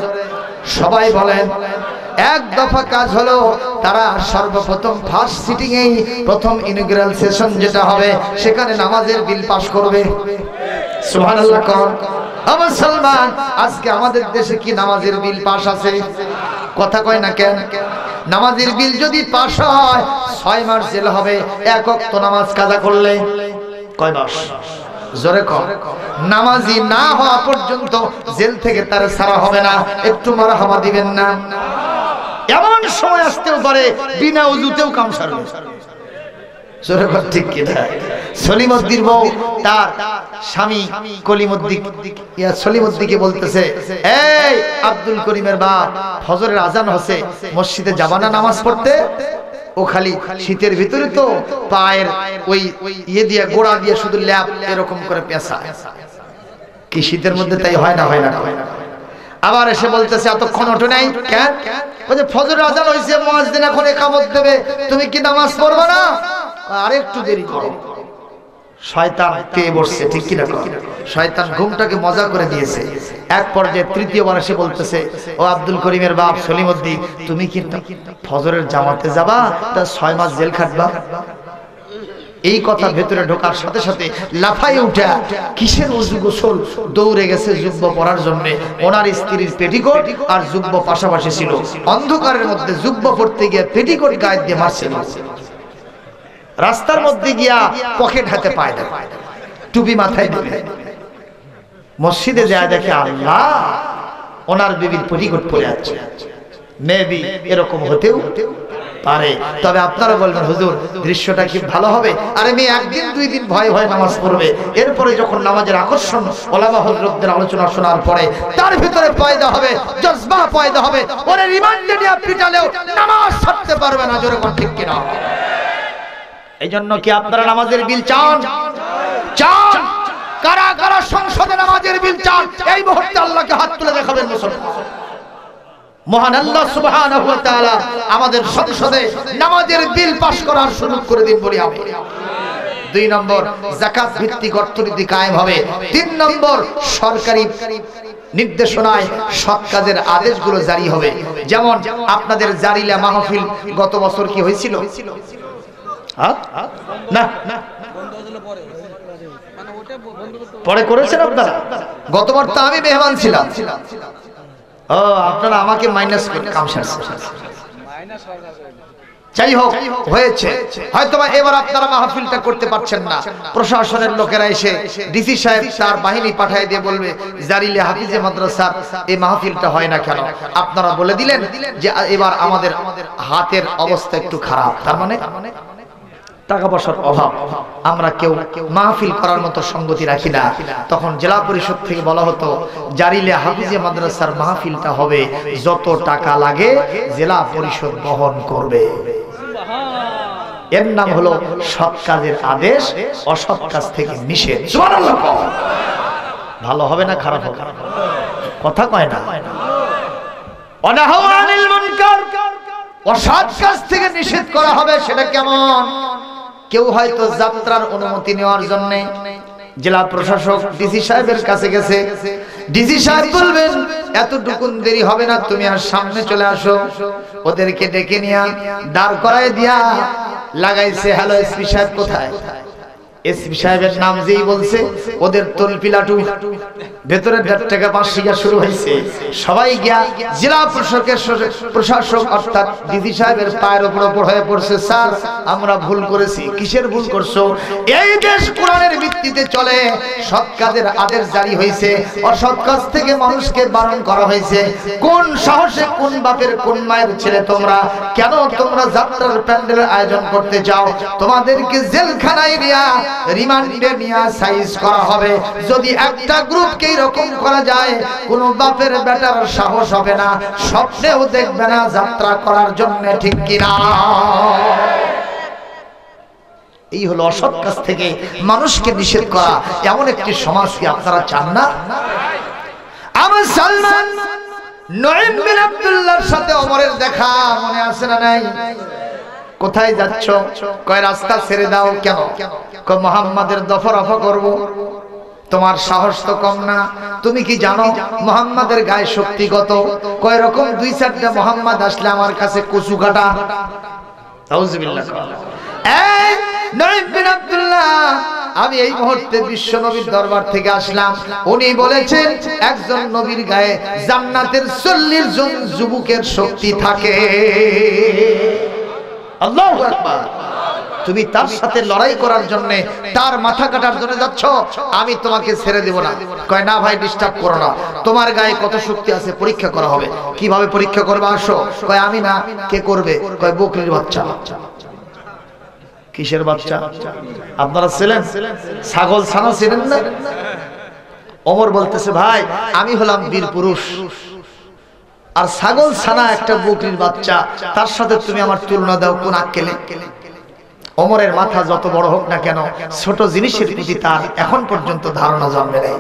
সবাই বলেন। 1 দফা কাজ হলো তারা সর্বপ্রথম ফার্স্ট সিটিং এই প্রথম ইনগ্রাল সেশন যেটা হবে সেখানে নামাজের বিল পাস করবে। সুবহানাল্লাহ। কোন মুসলমান আজকে আমাদের দেশে কি নামাজের বিল পাস আছে? কথা কয় না কেন? নামাজের বিল যদি পাস হয় 6 মাস জেল হবে 1 ওয়াক্ত নামাজ কাজা করলে। কয় মাস? জোরে কর। নামাজি না হওয়া পর্যন্ত জেল থেকে তার ছাড়া হবে না। একটু মারহাবা দিবেন না? এমন সময় আসতেও পারে বিনা উযুতেও কাম সারবে। জোরে কর ঠিক কি না? সলিমউদ্দিন বউ তার স্বামী সলিমউদ্দিনকে বলতেছে, এই আব্দুল করিমের বাপ, ফজরের আজান হচ্ছে, মসজিদে যাবা না নামাজ পড়তে? ও খালি শীতের ভিতরে তো পায়ের ওই ইয়ে দিয়ে গোড়া দিয়ে শুধু ল্যাপ এরকম করে পেঁচা, কি শীতের মধ্যে তাই হয় না? হয় না। আবার এসে বলতেছে, এতক্ষণ ওঠো নাই কেন? বলে ফজরের আজান হইছে, মুয়াজ্জিন এখন ইকামত দেবে, তুমি কি নামাজ পড়বে না? আরেকটু দেরি করো। শয়তান পেয়ে বসছে, ঠিক কি না? শয়তান ঘুমটাকে মজা করে দিয়েছে। এক পর্যায়ে তৃতীয়বার এসে বলতেছে, ও আব্দুল করিমের বাপ সলিমউদ্দিন, তুমি কি ফজরের জামাতে যাবা? তা 6 মাস জেল খাটবা। এই কথা ভেতরে ঢোকার সাথে সাথে লাফাই উঠা কিসের ওযু গোসল দৌড়ে গেছে জুব্ব পরার জন্য। ওনার স্ত্রীর পেটিকোট আর জুব্ব পাশাপাশি ছিল। অন্ধকারের মধ্যে জুব্ব পড়তে গিয়ে পেটিকোট গায়ে দিয়ে মারছিল। রাস্তার মধ্যে গিয়া পকেট হাতে পায় না, টুপি মাথায় দিবে। মসজিদে যায় দেখে আল্লাহ, ওনার বিবির পেটিকোট পরে আছে। মেবি এরকম হতেও পারে। তবে আপনারা বলবেন, হুজুর দৃশ্যটা কি ভালো হবে? আরে মেয়ে একদিন 2 দিন ভয় ভয় নামাজ পড়বে, এরপরে যখন নামাজের আকর্ষণ ওলামা হযরতদের আলোচনা শোনার পরে তার ভিতরে পয়দা হবে, জজবা পয়দা হবে, ওরে রিমান্ডে নিয়ে পিটালেও নামাজ ছাড়তে পারবে না। জোরে কোন ঠিক কিনা? এই জন্য কি আপনারা নামাজের বিল চান? চান? কারা কারা সংসদে নামাজের বিল চান? এই মুহূর্তে আল্লাহকে হাত তুলে দেখাবেন মুসলমান। মহান আল্লাহ সুবহানাহু ওয়া তাআলা আমাদের সংসদে নামাজের বিল পাস করার সুযোগ করে দিন বলি আমি। 2 নম্বর, যাকাত ভিত্তিক অর্থনীতি কায়েম হবে। 3 নম্বর, সরকারি নির্দেশনায় সৎ কাজের আদেশগুলো জারি হবে। যেমন আপনাদের জারিলা মাহফিল গত বছর কি হয়েছিল? না পরে করেছেন আপনারা? গতবার তো আমি মেহমান ছিলাম। ও আপনারা আমাকে মাইনাস করে কাম সারছে। যাই হোক, হয়েছে হয়তো এবার আপনারা মাহফিলটা করতে পারছেন না। প্রশাসনের লোকেরা এসে ডিসি সাহেব তার বাহিনী পাঠিয়ে দিয়ে বলবে, জারিলে হাফিজে মাদ্রাসার এই মাহফিলটা হয় না কেন? আপনারা বলে দিলেন যে এবার আমাদের হাতের অবস্থা একটু খারাপ, তার মানে টাকা পয়সার অভাব, আমরা কেউ মাহফিল করার মতো সঙ্গতি রাখি না। তখন জেলা পরিষদ থেকে বলা হতো, জারিলে হাফিজে মাদ্রাসার মাহফিলটা হবে, যত টাকা লাগে জেলা পরিষদ বহন করবে। এর নাম হলো সৎ কাজের আদেশ, অসৎ কাজ থেকে নিষেধ। সুবহানাল্লাহ। ভালো হবে না খারাপ হবে? কথা কয় না। অনাহু আনিল মুনকার, অসৎ কাজ থেকে নিষেধ করা হবে। সেটা কেমন? কেউ হয়তো যাত্রার অনুমতি নেওয়ার জন্য জেলা প্রশাসক ডিসি সাহেবের কাছে গেছে। ডিসি সাহেব বলবেন, এতটুকুন দেরি হবে না, তুমি আর সামনে চলে আসো। ওদেরকে ডেকে নিয়ে দাঁড় করায় দিয়া লাগাইছে, হ্যালো এসপি সাহেব কোথায়? এসপি সাহেবের নাম যেই বলছে, ওদের তলপিলাটু ভেতরে 1.5 টাকা 5 টাকা শুরু হয়েছে। সবাই গিয়া জেলা প্রশাসক অর্থাৎ ডিসি সাহেবের পায়ের উপর হয়ে পড়ছে, স্যার আমরা ভুল করেছি। কিসের ভুল করছো? এই দেশ কোরআনের ভিত্তিতে চলে, সৎ কাজের আদেশ জারি হয়েছে, অসৎ কাজ থেকে মানুষকে বারণ করা হয়েছে। কোন সাহসে, কোন বাপের কোন মায়ের ছেলে তোমরা? কেন তোমরা যাত্রার প্যান্ডেলের আয়োজন করতে চাও? তোমাদেরকে জেলখানায় নিয়ে রিমান্ডে নিয়ে সাইজ করা হবে। যদি একটা গ্রুপকে এরকম করা যায়, কোন বাপের বেটার সাহস হবে না, স্বপ্নেও দেখবে না যাত্রা করার জন্য, ঠিক কিনা? এই হলো অসৎ কাজ থেকে মানুষকে নিষেধ করা। এমন একটি সমাজ কি আপনারা চান না? আমার সালমান নঈম বিন আব্দুল্লাহর সাথে ওমরের দেখা মনে আছে না নাই? কোথায় যাচ্ছ? কয় রাস্তা ছেড়ে দাও। কেন? কয় মুহাম্মাদের দফরফা করব। তোমার সাহস তো কম না। তুমি কি জানো মুহাম্মাদের গায়ে শক্তি কত? কয় রকম 2-4টা মুহাম্মাদ আসলে আমার কাছে কচু কাটা। আউযুবিল্লাহ। এই নঈম বিন আব্দুল্লাহ, আমি এই মুহূর্তে বিশ্ব নবীর দরবার থেকে আসলাম। উনি বলেছেন একজন নবীর গায়ে জান্নাতের 40 জন যুবকের শক্তি থাকে। আল্লাহু আকবার। তুমি তার সাথে লড়াই করার জন্য, তার মাথা কাটার জন্য যাচ্ছ, আমি তোমাকে ছেড়ে দেব না। কয় না ভাই, ডিস্টার্ব করো না, তোমার গায়ে কত শক্তি আছে পরীক্ষা করা হবে। কিভাবে পরীক্ষা করবে আসো। কয় আমি না, কে করবে? কয় বকরির বাচ্চা। কিসের বাচ্চা? আপনারা ছিলেন? ছাগল ছানা ছিলেন না? ওমর বলতেছে ভাই আমি হলাম বীর পুরুষ, আর ছাগল ছানা একটা বকরির বাচ্চা, তার সাথে তুমি আমার তুলনা দাও কোন আক্কেলে? ওমরের মাথা যত বড় হোক না কেন, ছোট জিনিসের প্রতি তার এখন পর্যন্ত ধারণা জন্মে নেই।